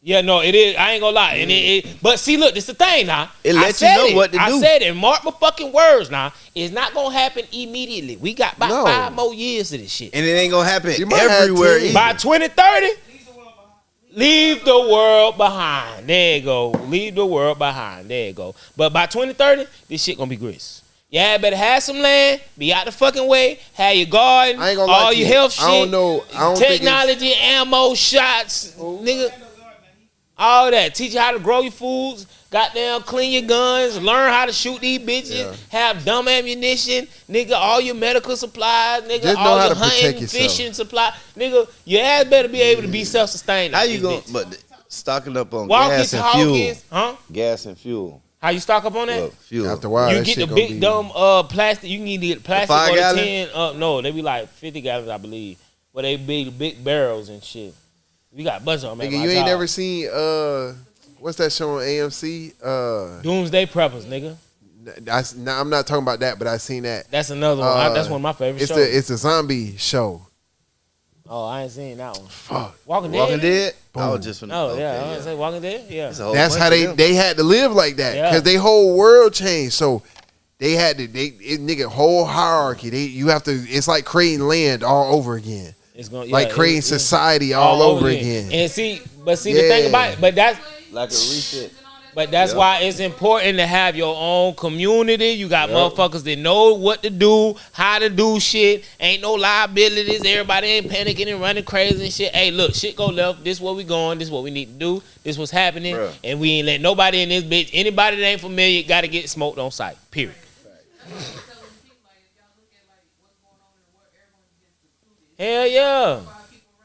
Yeah, no, it is. I ain't gonna lie. And but see, look, this the thing now. It I lets you said know it. what to I do. said it. Mark my fucking words now. It's not gonna happen immediately. We got about No. 5 more years of this shit. And it ain't gonna happen You might have everywhere 10. either. By 2030, leave the world behind. There you go. Leave the world behind. There you go. But by 2030, this shit gonna be grist. Yeah, better have some land, be out the fucking way, have your garden, I ain't gonna lie all to your you. health shit, I don't know. I don't think it's- technology, ammo, shots, nigga. All that. Teach you how to grow your foods. Goddamn, clean your guns. Learn how to shoot these bitches. Yeah. Have dumb ammunition. Nigga, all your medical supplies. Nigga, Just know all how your to protect hunting, yourself. fishing supply. Nigga, your ass better be able to be self-sustaining. How you this gonna? bitch. But stocking up on Walking, gas and fuel. talking. Huh? Gas and fuel. How you stock up on that? Look, fuel. After a while, You that get the shit gonna big be. dumb plastic. You can either get plastic 5 or the gallon? 10. No, they be like 50 gallons, I believe. But they big barrels and shit. We got a bunch of them. at Nigga, my you ain't job. never seen what's that show on AMC? Doomsday Preppers, nigga. I'm not talking about that, but I seen that. That's another one. That's one of my favorite It's shows. it's a zombie show. Oh, I ain't seen that one. Fuck. Walking Dead. Walking Dead. I Boom. was just finna. Oh okay, yeah, I was say Walking Dead. Yeah. It's a whole That's bunch how of them. they had to live like that Yeah. because they whole world changed. So they had to nigga whole hierarchy. You have to. It's like creating land all over again. It's gonna Like creating society all over again. And see, the thing about it, but that's like a reset. But why it's important to have your own community. You got motherfuckers that know what to do, how to do shit. Ain't no liabilities. Everybody ain't panicking and running crazy and shit. Hey, look, shit go left. This where we going. This what we need to do. This what's happening. Bruh. And we ain't let nobody in this bitch. Anybody that ain't familiar got to get smoked on sight. Period. Hell yeah.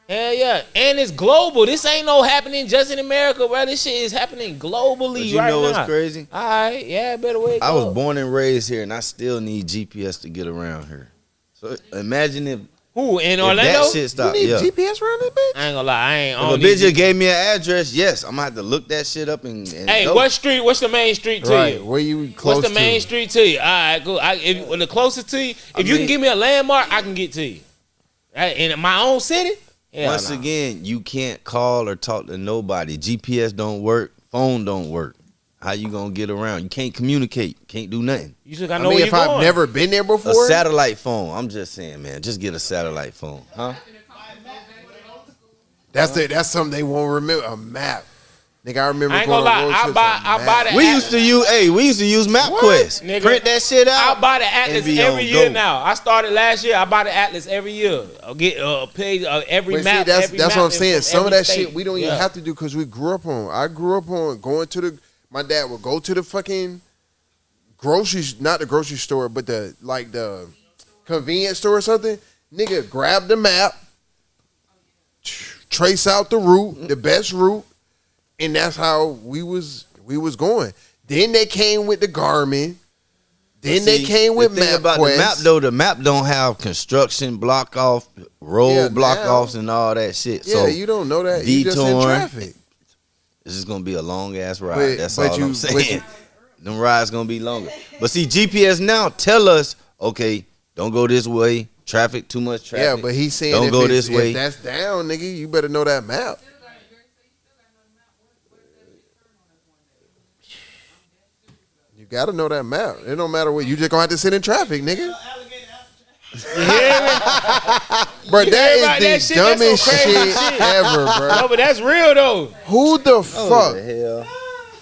Hell yeah. And it's global. This ain't no happening just in America, bro. This shit is happening globally But you right know now. what's crazy? All right. Yeah, better way I was born and raised here, and I still need GPS to get around here. So imagine if Who, in If Orlando? that shit You stopped, need yeah. GPS around this bitch? I ain't gonna lie. I ain't If on a bitch just gave me an address, yes, I'm gonna have to look that shit up and Hey, go. what street? What's the main street to Right. you? Where you close What's the main to? street to you? All right, cool. If the closest to you, if you can mean- give me a landmark, I can get to you. Right? In my own city? Hell Once nah. again, you can't call or talk to nobody. GPS don't work. Phone don't work. How you gonna get around? You can't communicate. Can't do nothing. You just gotta I know mean, where if you're I've going. never been there A before, satellite phone. I'm just saying, man. Just get a satellite phone, huh? that's something they won't remember. A map. Nigga, I remember I ain't going gonna on road lie. trips I on buy Map. the We used to use MapQuest. Nigga. Print that shit out. I buy the Atlas and be every on year go. now. I started last year. I buy the Atlas every year. I'll get a page every But map. see, every that's map what I'm saying. from Some of every that state. shit we don't even have to do because we grew up on. I grew up on going to the. My dad would go to the fucking not the grocery store, but the convenience store or something. Nigga, grab the map, trace out the route, the best route, and that's how we was going. Then they came with the Garmin. Then they came with the thing about MapQuest. the map though. The map don't have construction block off, road block offs, and all that shit. Yeah, So you don't know that. You just in detouring. traffic. This is gonna be a long ass ride. That's but all you- I'm but saying. you- Them rides gonna be longer. But see, GPS now tell us, okay, don't go this way. Traffic, too much traffic. Yeah, but he's saying don't if go it's- this way. If that's down, nigga, you better know that map. You gotta know that map. It don't matter what. You just gonna have to sit in traffic, nigga. Bro, You hear that about that is shit? the That's dumbest some crazy shit shit. ever, bro. No, but that's real though. Who the What fuck the hell?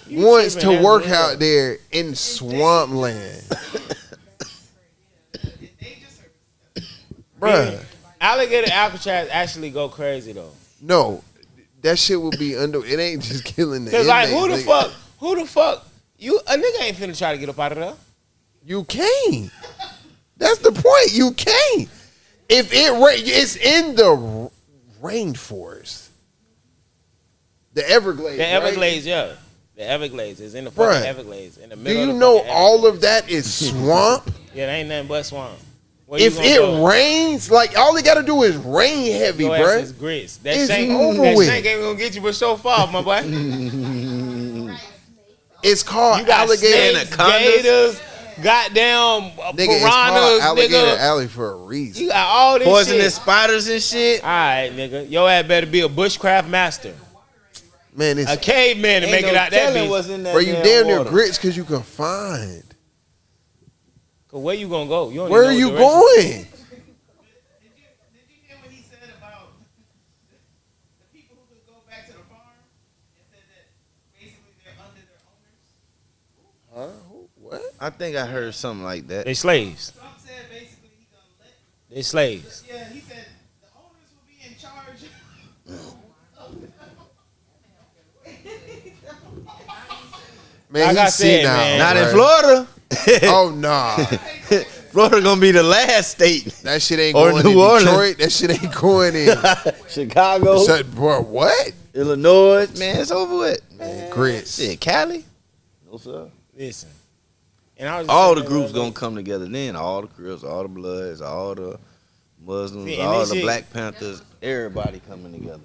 You wants tripping, to that's work real. out there in swampland? Bruh, Alligator Alcatraz actually go crazy though. no. That shit would be under. It ain't just killing the Cause like inmates, who the fuck, you a nigga ain't finna try to get up out of there. You can't. That's the point. You can't. If it's in the rainforest, the Everglades. The right? Everglades, yeah. The Everglades is in the Bruh, fucking Everglades. In the Do middle you of the know fucking all of Everglades. that is swamp? Yeah, there ain't nothing but swamp. Where you If gonna it go? rains, like all they gotta do is rain heavy, Your ass bruh. is grits. That It's shank, over that with. shank ain't gonna get you but so far, my boy. It's called You got alligator. snakes, gators, goddamn Nigga, it's called piranhas, alligator nigga. alley for a reason. You got all this Poisonous shit. spiders and shit. All right, nigga. Your ass better be a bushcraft master. Man, it's A caveman to make it out that bitch. What's in that bro, you damn near water. grits because you can find. Cause where you gonna go? You don't Where are even know you what direction- going? Did you hear what he said about the people who could go back to the farm and said that basically they're under their owners? Huh? What? I think I heard something like that. They slaves. Trump said basically he's gonna let. They slaves. Yeah, he said the owners will be in charge. Man, Like he I see said, now. man. Not in bruh. Florida. Oh nah, Florida gonna be the last state. that shit ain't Or going New in Orleans. Detroit. That shit ain't going in. Chicago, So, bro, what? Illinois, man, it's over with. Man, grits. Shit, Cali. No sir. Listen. And I was just All saying the groups that gonna come together then. All the Crips, all the Bloods, all the Muslims, See, and all this the shit- Black Panthers. Everybody coming together.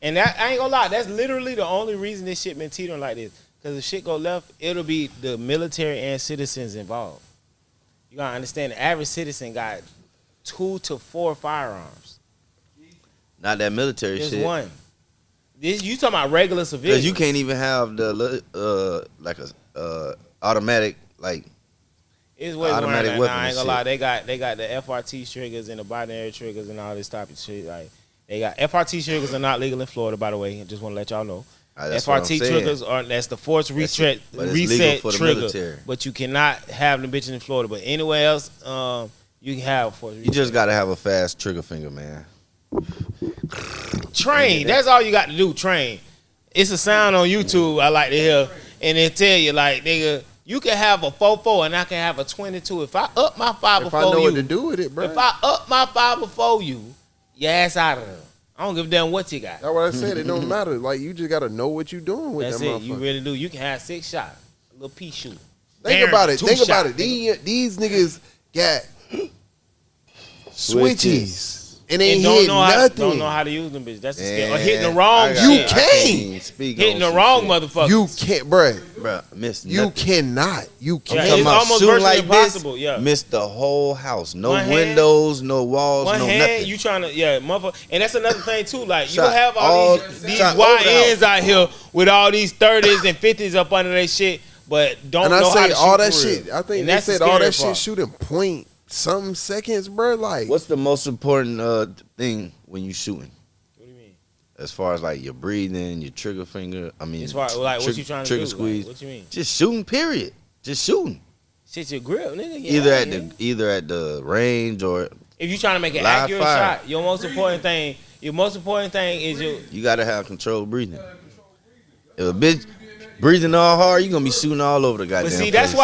And that I ain't gonna lie, that's literally the only reason this shit been teetering like this. Cause if shit go left, it'll be the military and citizens involved. You gotta understand, the average citizen got 2 to 4 firearms. Not that military Just shit. one. This you talking about regular civilians? Because you can't even have the like a automatic like. It's way automatic automatic weapon now. I ain't and gonna lie. They got the FRT triggers and the binary triggers and all this type of shit. Like they got FRT triggers are not legal in Florida, by the way. I just want to let y'all know. That's what I'm FRT saying. triggers that's the force reset but it's legal reset for the trigger. military. But you cannot have them bitches in Florida. But anywhere else, you can have force. You just gotta have a fast trigger finger, man. train. That's all you got to do. Train. It's a sound on YouTube I like to hear, and they tell you like, nigga, you can have a 4-4 and I can have a 22. If I up my 5 If before I know you, what to do with it, bro. if I up my 5 before you, your ass out of there. I don't give a damn what you got. That's what I said. It don't matter. Like you just gotta know what you doing with That's that it. motherfucker. You really do. You can have 6 shots, a little pea shoot. Think about it. 2 Think about shot, it. These niggas got switches and ain't And hit don't nothing. know how to use them bitches. That's the scale. Or Man, hitting the wrong I shit. can't. speak Hitting on the some wrong shit. motherfucker. You can't, bruh. Bruh, miss You nothing. cannot. You Yeah, can't. I'm talking it's about almost shooting virtually like impossible, this, yeah. miss the whole house. No One hand- windows, no walls, One no hand, nothing. you trying to, motherfucker. And that's another thing too. Like you Shot gonna have all all- these shot over the YNs out here with all these 30s and 50s up under their shit, but don't And I know how say to all shoot that for real. shit. I think And they that's the said all scary that shit part. shooting point something seconds, bruh. Like What's the most important thing when you shooting? What do you mean? As far as like your breathing, your trigger finger. I mean, As far like what you trying to trigger do? squeeze. Like, what you mean? Just shooting. Period. Just shooting. Shit, your grip, nigga. Yeah, Either at the range or if you trying to make an live accurate fire. shot, your most important thing is your. you gotta have controlled breathing. If a bitch breathing all hard, you gonna be shooting all over the goddamn. But see, place.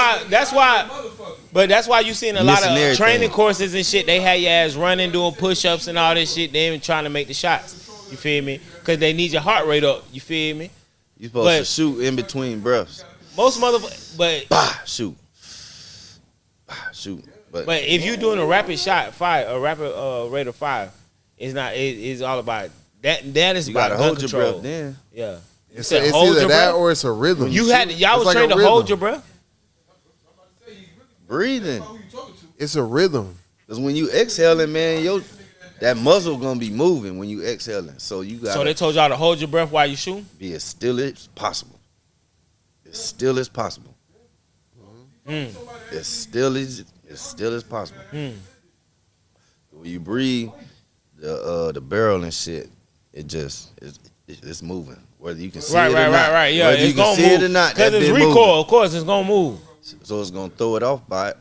that's why you seeing a lot Missing of everything. training courses and shit. They had your ass running, doing push-ups and all this shit. They even trying to make the shots. You feel me? Because they need your heart rate up. You feel me? You supposed to shoot in between breaths. Most motherfuckers, but Shoot. Shoot. But if you doing a rapid shot fire, a rapid rate of fire, it's not. It's all about that. That is you about gotta gun hold control. your breath then. Yeah. It's Hold either your that breath. or it's a rhythm. Y'all was like trained a to hold rhythm. your breath. Breathing. It's a rhythm. Because when you exhaling, man, that muzzle gonna be moving when you exhaling. So you gotta So they told y'all to hold your breath while you shoot. be as still as possible. As still as possible. As still as possible. When you breathe, the barrel and shit, it's moving. Whether you can see it or not. Right. Yeah, Whether it's you can gonna see move it or not, because that it's bitch recoil. moving. Of course, it's gonna move. So it's gonna throw it off by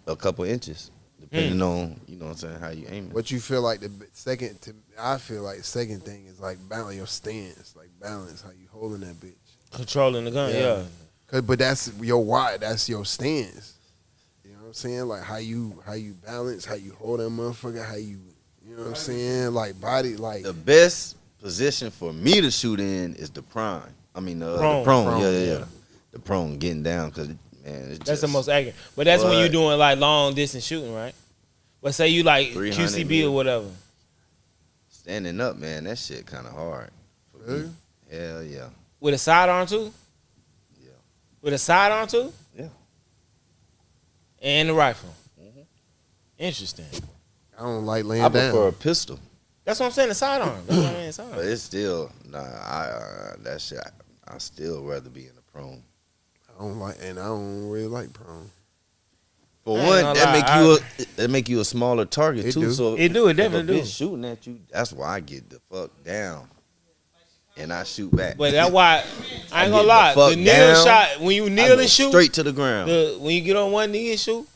a couple inches, depending on, you know what I'm saying, how you aiming. What you feel like I feel like second thing is like balance your stance, like balance how you holding that bitch. Controlling the gun, yeah. But that's your why. That's your stance. You know what I'm saying? Like how you balance, how you hold that motherfucker, how you know what I'm saying? Like body, like The best position for me to shoot in is the prime. I mean the Prone. prone. Yeah. The prone getting down because man, it's That's just, the most accurate. But that's when But- you're doing like long distance shooting, right? But say you like 300 QCB or whatever. standing up, man. That shit kind of hard. For me. Really? Hell yeah. With a sidearm too? Yeah. With a sidearm too? Yeah. And the rifle. Mhm. Interesting. I don't like laying I down. prefer a pistol, That's what I'm saying, the sidearm. That's what I mean, but sidearm. it's still that shit. I still rather be in the prone. I don't really like prone. For I ain't one, gonna that make you a smaller target It too. do. So It do, it if a definitely bitch do. shooting at you, that's why I get the fuck down, and I shoot back. But that's why I ain't gonna get lie. the The fuck kneel down. shot, when you I kneel go and shoot, straight to the ground. when you get on one knee and shoot,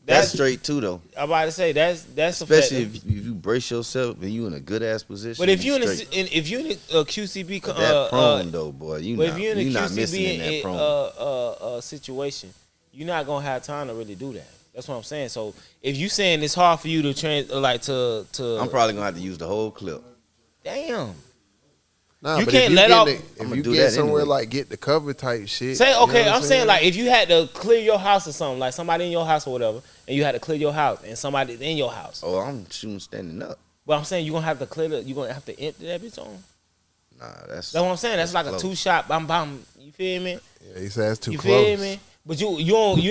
That's straight too though. I'm about to say that's Especially effective. if you brace yourself and you in a good ass position. But if you straight. if you in a QCB But that prone though, boy, you but not, if you're in a you not missing in that QCB prone. situation, you're not gonna have time to really do that. That's what I'm saying. So if you saying it's hard for you to I'm probably gonna have to use the whole clip. damn. Nah, You but can't if let get off- If I'ma you do get that somewhere anyway. like get the cover type shit. Say you know okay, what I'm saying like if you had to clear your house or something, like somebody in your house or whatever, and you had to clear your house and somebody's in your house. Oh, I'm shooting standing up. But I'm saying you're gonna have to you're gonna have to empty that bitch on. Nah, that's That's what I'm saying. That's like a close. 2-shot bam bam. You feel me? Yeah, he says too You close. feel me? But you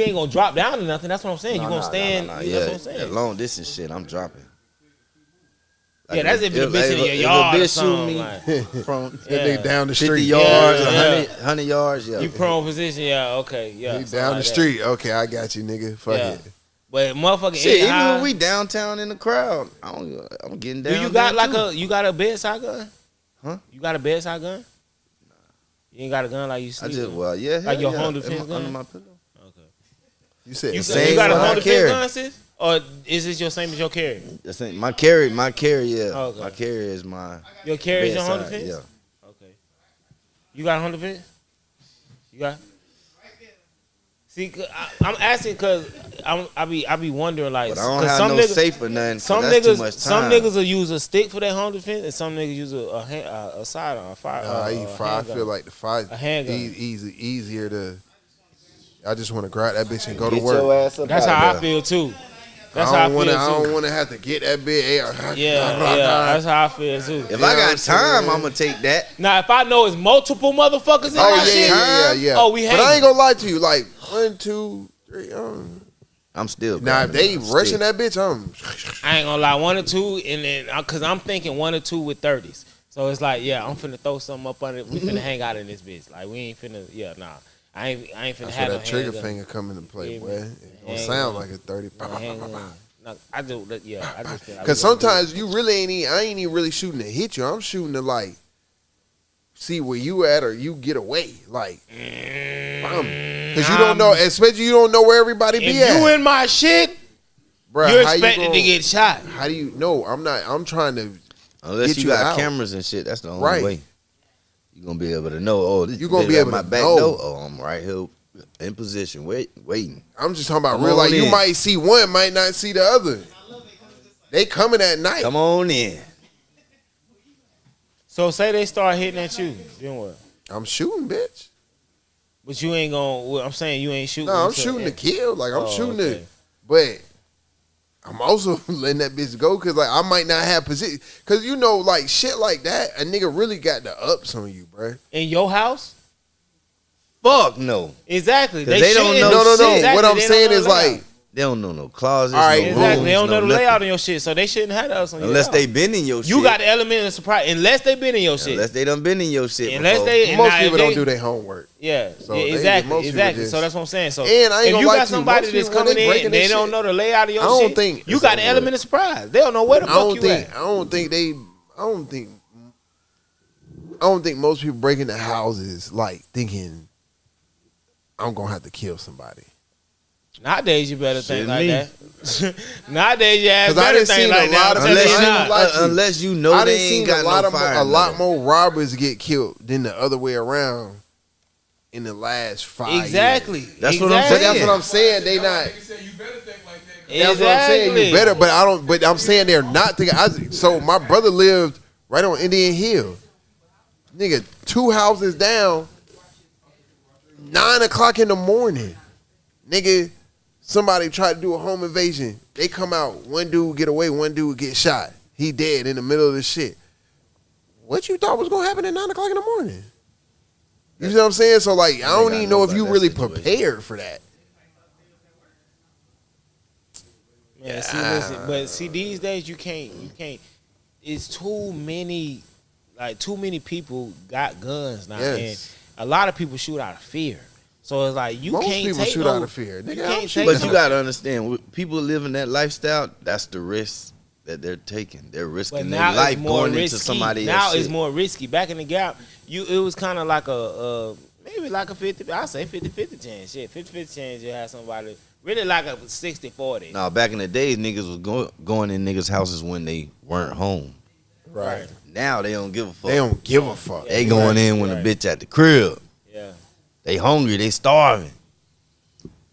ain't gonna drop down or nothing. That's what I'm saying. Nah, You gonna nah, stand. nah. That's Yeah, what I'm saying. that long distance shit, I'm dropping. Yeah, that's if the bitch in your if yard a or bitch something. shoot me Like, from That nigga down the 50 street. yards, Yeah, 100 yards, yeah. you prone position, yeah, okay, yeah. He something down like the that. street. Okay, I got you, nigga. Fuck Yeah. it. But motherfucking Shit, even high, when we downtown in the crowd, I'm getting down. do you got there, like too. you got a bedside gun? Huh? You got a bedside gun? You ain't got a gun like you I sleep? just yeah, Like your yeah, home in defense my- gun? under my pillow. Okay. You said You same got a one I home defense carry. gun, sis? Or is this your same as your carry? That's it. My carry, yeah. Oh, okay. My carry is my Your carry is your home bedside, defense? yeah. Okay. You got a home defense? You got? See, I'm asking because I be wondering like, But I don't 'cause have some no niggas, safe or nothing. some That's too niggas, much some time. niggas will use a stick for their home defense, and some niggas use a sidearm, a fire. Nah, I feel like the fight A handgun. easier to. I just want to grab that bitch and go to Get work. your ass up That's out how I there. feel too. That's I how I don't feel want too. to have to get that bitch. Yeah, that's how I feel too. If You I know what I'm got time, saying? I'm gonna take that. Now, if I know it's multiple motherfuckers in Oh my yeah, shit, yeah. oh, we But I hanging. ain't gonna lie to you. Like 1, 2, 3. I'm still. Now if grabbing they that rushing stick. that bitch, I ain't gonna lie, 1 or 2, and then because I'm thinking 1 or 2 with 30s. So it's like, yeah, I'm finna throw something up on it. We finna hang out in this bitch. Like we ain't finna, yeah, nah. I ain't finna that's have where no that trigger handgun. finger come into play, Yeah, boy. man. It don't Handgun. sound like a 30. No handgun. No, I do. Yeah, I just feel like Because sometimes you really I ain't even really shooting to hit you. I'm shooting to like see where you at or you get away. Like, because you don't know, especially you don't know where everybody be if at. you in my shit, Bruh, you're how you expected to get shot. How do you know? I'm not. I'm trying to. Unless get you got out. cameras and shit, that's the only Right. way. You're gonna be able to know. Oh, this You gonna bitch be at able my to back know. door. Oh, I'm right here in position, waiting. I'm just talking about Come real. on Like you in. might see one, might not see the other. They coming at night. Come on in. So say they start hitting at you, then what? I'm shooting, bitch. But you ain't gonna. I'm saying you ain't shooting. No, I'm until- shooting to kill. Like I'm shooting okay. to, but I'm also letting that bitch go because like I might not have position. Because you know, like shit like that, a nigga really got the ups on you, bruh. In your house? Fuck no. Exactly. 'Cause they don't shouldn't- know No. Exactly, What I'm they don't saying know is the like, layout. They don't know no closets. All right, no Exactly. rooms, They don't know the nothing. layout on your shit, so they shouldn't have us on your Unless house. they been in your shit. You got the element of surprise. Unless they been in your shit. Unless they done been in your shit Unless before. they most now, people if don't they- do their homework. Yeah, So yeah, they- exactly, most people exactly. just- So that's what I'm saying. So And I ain't if gonna you lie got to you, somebody most that's people, when coming they in breaking and they their don't shit, know the layout of your I don't shit, think- you got the element of surprise. They don't know where the I fuck don't you think. at. I don't think most people break into houses like thinking I'm gonna have to kill somebody. Nowadays you better think Shouldn't like me. that. Nowadays you ass 'Cause I better done think seen like a that. lot I'm of- telling you I ain't now. gonna lie to you. Unless you know I they done ain't seen got a lot no of fire. a lot in them. more robbers get killed than the other way around in the last 5 years. Exactly. That's what I'm But saying. that's what I'm saying. They not. Nigga said you better think like that. That's what I'm saying. You better, but I don't. But I'm saying they're not thinking. So my brother lived right on Indian Hill. Nigga, 2 houses down. 9 o'clock in the morning. Nigga, somebody tried to do a home invasion. They come out. One dude get away. One dude get shot. He dead in the middle of the shit. What you thought was gonna happen at 9 o'clock in the morning? You see what I'm saying? So like, I don't I even know know if about you that really situation. prepared for that. Man, see, listen, but see, these days you can't. It's too many people got guns now, Yes. and a lot of people shoot out of fear. So it's like you Most can't people take shoot no, out of fear. Nigga, you I can't don't shoot take But no- you gotta understand, people living that lifestyle, that's the risk that they're taking. They're risking But their now life it's more going risky. into somebody Now else's it's shit. more risky. Back in the gap, it was kind of like a maybe like a 50. I say 50-50 chance. Shit, 50-50 chance you have somebody really like a 60-40. Now, back in the days, niggas was going in niggas' houses when they weren't home. Right. Now they don't give a fuck. They don't give a fuck. They going in when Right. the bitch at the crib. Yeah, They hungry. They starving.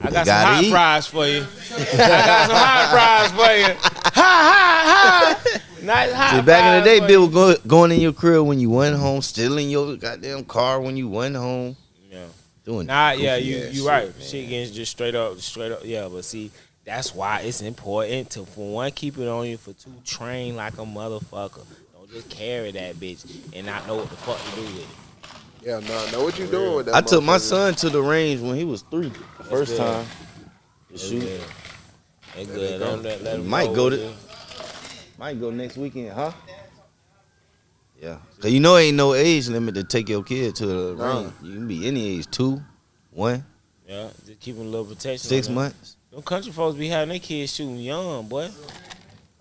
I got some gotta hot eat. fries for you. I got some hot fries for you. Ha. Nice hot See, back in the day, fries for Bill you. was going in your crib when you went home, stealing your goddamn car when you went home. Yeah. Doing Nah, yeah, goofy ass you shit, right. man. Shit getting just straight up. Yeah, but see, that's why it's important to, for one, keep it on you, for two, train like a motherfucker. Don't just carry that bitch and not know what the fuck to do with it. Yeah, no, know what you doing with that. I took my motherfucker. son to the range when he was 3. The first good. time. To That's shoot. good. That's good. Let him Might roll go with to- it. Might go next weekend, huh? Yeah. Cause you know ain't no age limit to take your kid to the Nah. range. You can be any age, 2, 1, Yeah, just keeping a little protection. 6 on them. months. Them country folks be having their kids shooting young, boy.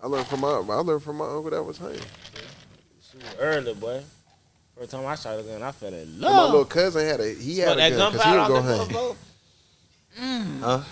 I learned from my uncle that was him. Shooting early, boy. First time I shot a gun, I fell in My little love. cousin had But a that gun because he would gunpowder go on that hunting. motherfucker, Huh?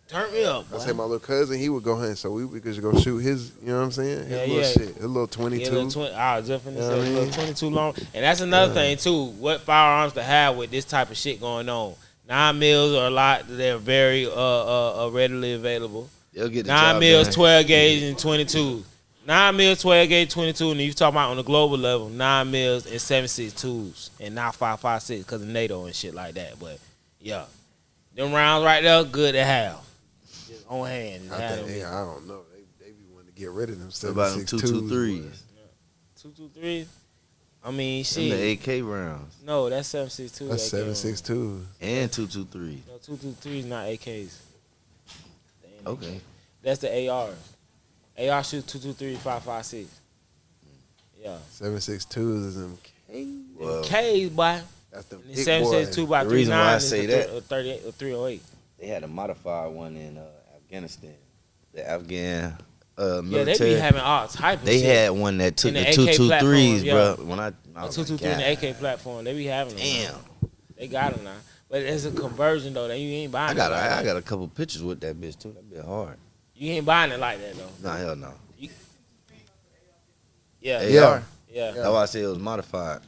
turn me up, I boy. say my little cousin, he would go hunting, so we could just go shoot his. You know what I'm saying? His Yeah, little yeah. shit, his little Yeah, 22. little I was just finna You know say what I little mean? 22 long, and that's another thing too. What firearms to have with this type of shit going on? 9 mils are a lot. They're very readily available. They'll get the 9 job mils, done. 12 gauge, and 22. 9 mils, 12 gauge, 22, and you talking about on the global level, 9 mils and 7.62s, and not 5.56 because of NATO and shit like that. But yeah, them rounds right there, good to have. Just on hand. Just I have think them. I don't know. They be wanting to get rid of them What about them 7.62s. 223s? 223. I mean, Them the shit. AK rounds. No, that's 7.62. That's that game. 7.62. And 223s. No, 223 is not AKs. They ain't Okay. That's the ARs. AR shoots 223, 5.56. Yeah. 7.62s is them. Well, K's, boy. That's them And big 7.62 boys. by The 39 reason why I is say the that- 38 or 308. they had a modified one in Afghanistan. The Afghan Yeah, military. they be having all type of They shit. had one that took In the the AK 223s, platform, bro. When I The was 223 like, and the AK platform, they be having them. damn. Now. They got them now. But it's a conversion, though. That you ain't buying I it like got that. a couple pictures with that bitch, too. That bitch hard. You ain't buying it like that, though. Nah, hell no. Yeah. AR? Yeah. That's why I said it was modified.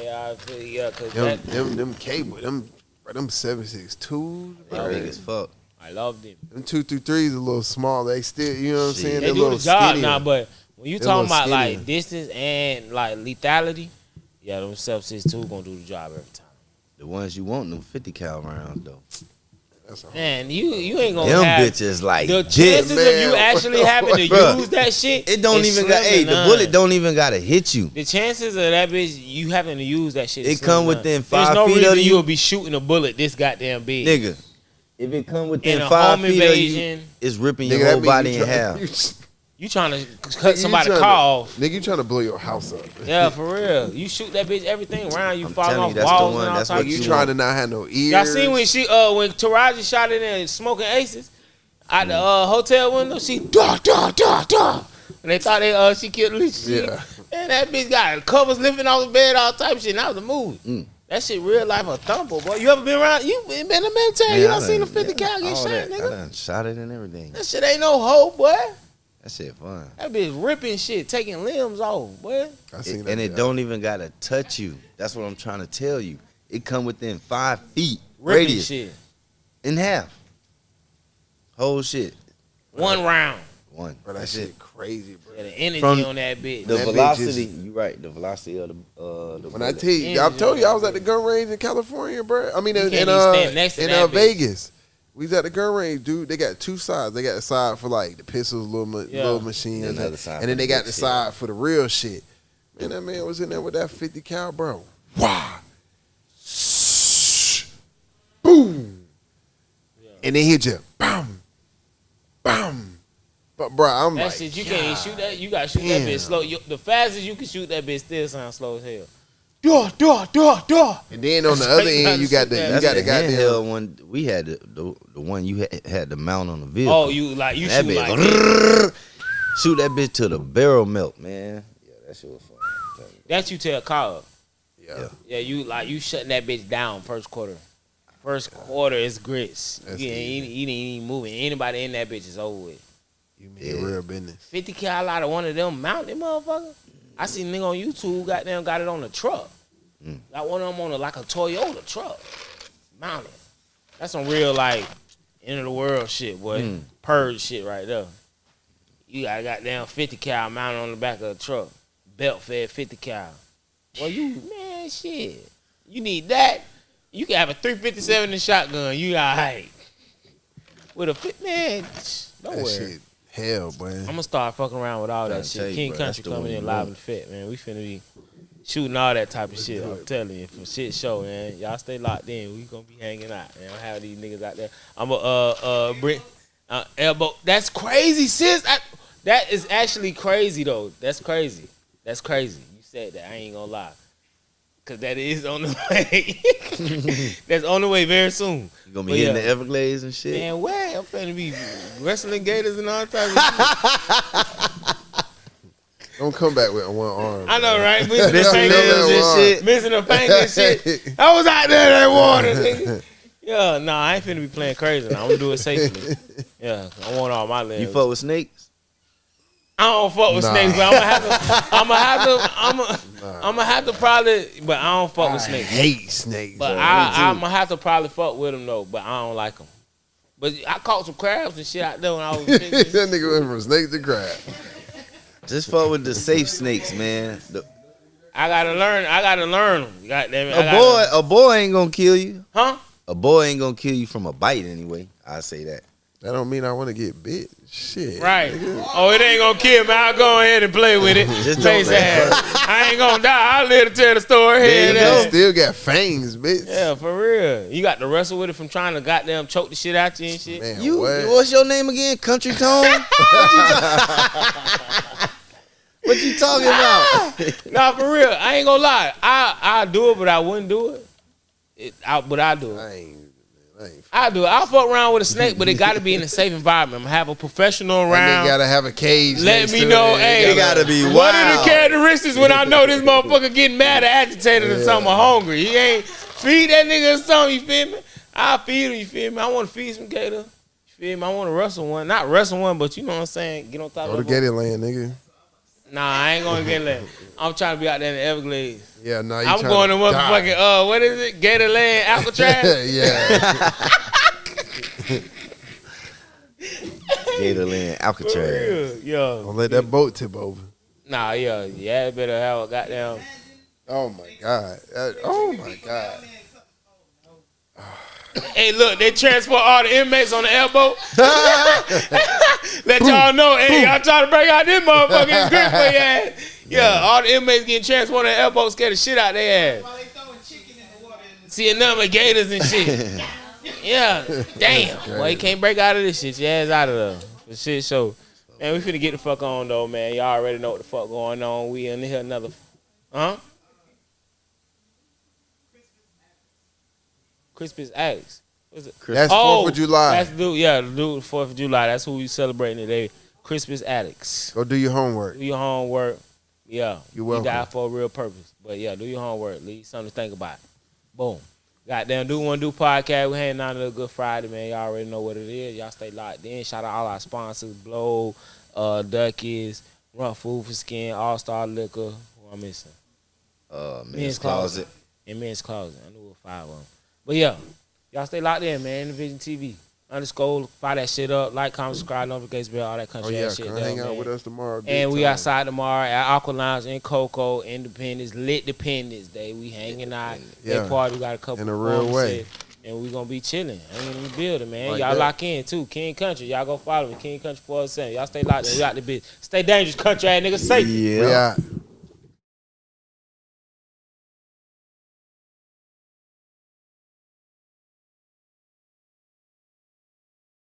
Yeah, yeah, because that, Them cable, them 7.62s, They bro. big as fuck. I love them. Them 223s a little small. They still, you know what I'm Shit. saying? They They're a do little the job skinnier. now, but when you They're talking a little about like skinnier. distance and like lethality, yeah, them 7.62 gonna do the job every time. The ones you want, them 50 cal rounds, though. That's a Man, you ain't gonna Them have bitches like the this. chances of man. you actually having to Bruh. use that shit. It don't is even got, slim hey, to the none. bullet don't even gotta hit you. The chances of that bitch you having to use that shit. is It come slim to none. within There's 5 no feet reason of you. you'll be shooting a bullet this goddamn big. Nigga, if it come In within a 5 home feet of you, invasion, it's ripping Nigga, your that whole mean body you in try- half. you trying to cut somebody's car off. Nigga, you trying to blow your house up. Yeah, for real. You shoot that bitch, everything around you, I'm falling telling off you, that's the walls one, and all that's types what of You shit. trying to not have no ears. Y'all seen when when Taraji shot it in Smoking Aces out the hotel window? She duh. And they thought she killed Alicia. Yeah. And that bitch got covers lifting off the bed, all type of shit. And that was a movie. Mm. That shit real life a thumper, boy. You ever been around? You been in the military? Man, You I done seen a done- 50 cal get all shot, that. I nigga? done shot it and everything. That shit ain't no hoe, boy. That shit fun. That bitch ripping shit, taking limbs off, boy. I seen that. And it yeah. don't even gotta touch you. That's what I'm trying to tell you. It come within 5 feet Ripping radius shit. in half. Whole shit. One round. One. Bro, that That's shit it. crazy, bro. Yeah, the energy From on that bitch. The That bitch velocity, is- you right. The velocity of the When I bullet. tell you, I told you I was at the gun range in California, bro. I mean, You in can't even stand next to that bitch. Vegas. We was at the gun range, dude. They got two sides. They got the side for like the pistols, little machines, And the other side and for then the they got big the shit. side for the real shit. Man, that man was in there with that 50 cal, bro. Wow. Boom. And then hit you. Bam. Bam. But bro, I'm That like, shit, you can't even God. shoot that. You gotta shoot damn. that bitch slow. The fastest you can shoot that bitch still sounds slow as hell. Duh. And then on the other Straight end, you got the down you That's got the the goddamn. handheld one. We had the one you had the mount on the vehicle. Oh, you like that shoot bitch, like this. shoot that bitch till the barrel melt, man. Yeah, that shit was fun. I'm telling you. That you tell Kyle. Yeah. Yeah, you shutting that bitch down first quarter. First quarter is grits. That's You easy. ain't even moving. Anybody in that bitch is over with. You mean real business. 50 cal out of one of them mounted motherfucker. I see a nigga on YouTube goddamn got it on the truck. Mm. Got one of them on like a Toyota truck. Mounted. That's some real like end of the world shit, boy. Mm. Purge shit right there. You got a goddamn 50 cal mounted on the back of the truck. Belt fed 50 cal. Well, man, shit. You need that. You can have a 357 in shotgun. You all right. With a man, don't That worry. shit, hell, boy. I'm gonna start fucking around with all that Tryna tell shit. you, King bro, Country that's the coming one in you live want. and fit, man. We finna be shooting all that type of shit. I'm telling you, for shit show, man. Y'all stay locked in. We gonna be hanging out, man. I'll have these niggas out there. I'm gonna bring elbow. That's crazy, sis. That is actually crazy though. That's crazy. That's crazy. You said that. I ain't gonna lie. Cause that is on the way. That's on the way very soon. You gonna be But hitting yeah. the Everglades and shit. Man, where? I'm finna be wrestling gators and all types of shit. Don't come back with one arm. I know, bro. right? Missing the Missing fingers that and one. shit. Missing the fingers and shit. I was out there in that water, nigga. Yeah, nah, I ain't finna be playing crazy now. I'm gonna do it safely. Yeah, I want all my limbs. You fuck with snakes? I don't fuck with Nah. snakes, but I'm gonna have to probably, but I don't fuck with I snakes. hate snakes. But bro. I'm gonna have to probably fuck with them though, but I don't like them. But I caught some crabs and shit out there when I was that fishing. nigga went from snake to crab. Just fuck with the safe snakes, man. I gotta learn them. Goddamn it. A boy ain't gonna kill you. Huh? A boy ain't gonna kill you from a bite anyway. I say that. That don't mean I want to get bit. Shit. Right. nigga. Oh, it ain't gonna kill me. I'll go ahead and play with it. Just Face don't- ass. I ain't gonna die. I'll live to tell the story. They Here and there. still got fangs, bitch. Yeah, for real. You got to wrestle with it from trying to goddamn choke the shit out you and shit. Man, You, what? what's your name again? Country Tone? What you talking about? Nah, for real. I ain't gonna lie. I do it, but I wouldn't do it. But I do it. I ain't. I do. I'll fuck around with a snake, but it got to be in a safe environment. I'm gonna have a professional And around. they gotta have a cage. Let next me to know, it. hey, They gotta be wild. what are the characteristics when I know this motherfucker getting mad or agitated or something or hungry? He ain't feed that nigga or something, you feel me? I'll feed him, you feel me? I want to feed some gator. You feel me? I want to wrestle one. Not wrestle one, but you know what I'm saying? Get on top Go of to the Gator Land, nigga. Nah, I ain't going to get that. I'm trying to be out there in the Everglades. Yeah, no, you I'm going to motherfucking, what is it? Gator Land, Alcatraz? Yeah. Gatorland, Alcatraz. Yo. Don't let that boat tip over. Nah, yeah, better have a goddamn. Oh my God. Oh my God. Hey, look, they transport all the inmates on the airboat. Let y'all know, hey, y'all trying to bring out this motherfucking grip for your ass. Yeah, all the inmates getting transported on the airboat, scare the shit out their ass. While they throwing chicken in the water. Seeing nothing but gators and shit. Yeah, damn. Well, you can't break out of this shit. Your ass out of there. The shit show. Man, we finna get the fuck on, though, man. Y'all already know what the fuck going on. We in here another. Crispus Acts. What's it? That's 4th of July. That's the dude, the dude 4th of July. That's who we celebrating today. Crispus Addicts. Go do your homework. Do your homework. Yeah. You're welcome. You died for a real purpose. But yeah, do your homework. Leave something to think about. Boom. Goddamn, Do One Do podcast. We hanging out on a good Friday, man. Y'all already know what it is. Y'all stay locked in. Shout out all our sponsors: Blow, Duckies, Run Food for Skin, All Star Liquor. Who I'm missing? Men's Closet. And Men's Closet. I knew it was 5 of them. But yeah, y'all stay locked in, man. InnerVisionTV. _ fire that shit up. Like, comment, subscribe, notifications bell, all that country ass shit. Come there, hang out man. with us tomorrow. And we outside tomorrow at Aqua Lounge in Cocoa, Independence, Lit Dependence Day. We hanging out. Yeah. That party, we got a couple In a real way. and we gonna be chilling. Hanging in the building, man. Like y'all that. lock in too. King Country. Y'all go follow me. King Country 407. Y'all stay locked in. We out the bitch. Stay dangerous, country ass nigga. Safe. Yeah. We out.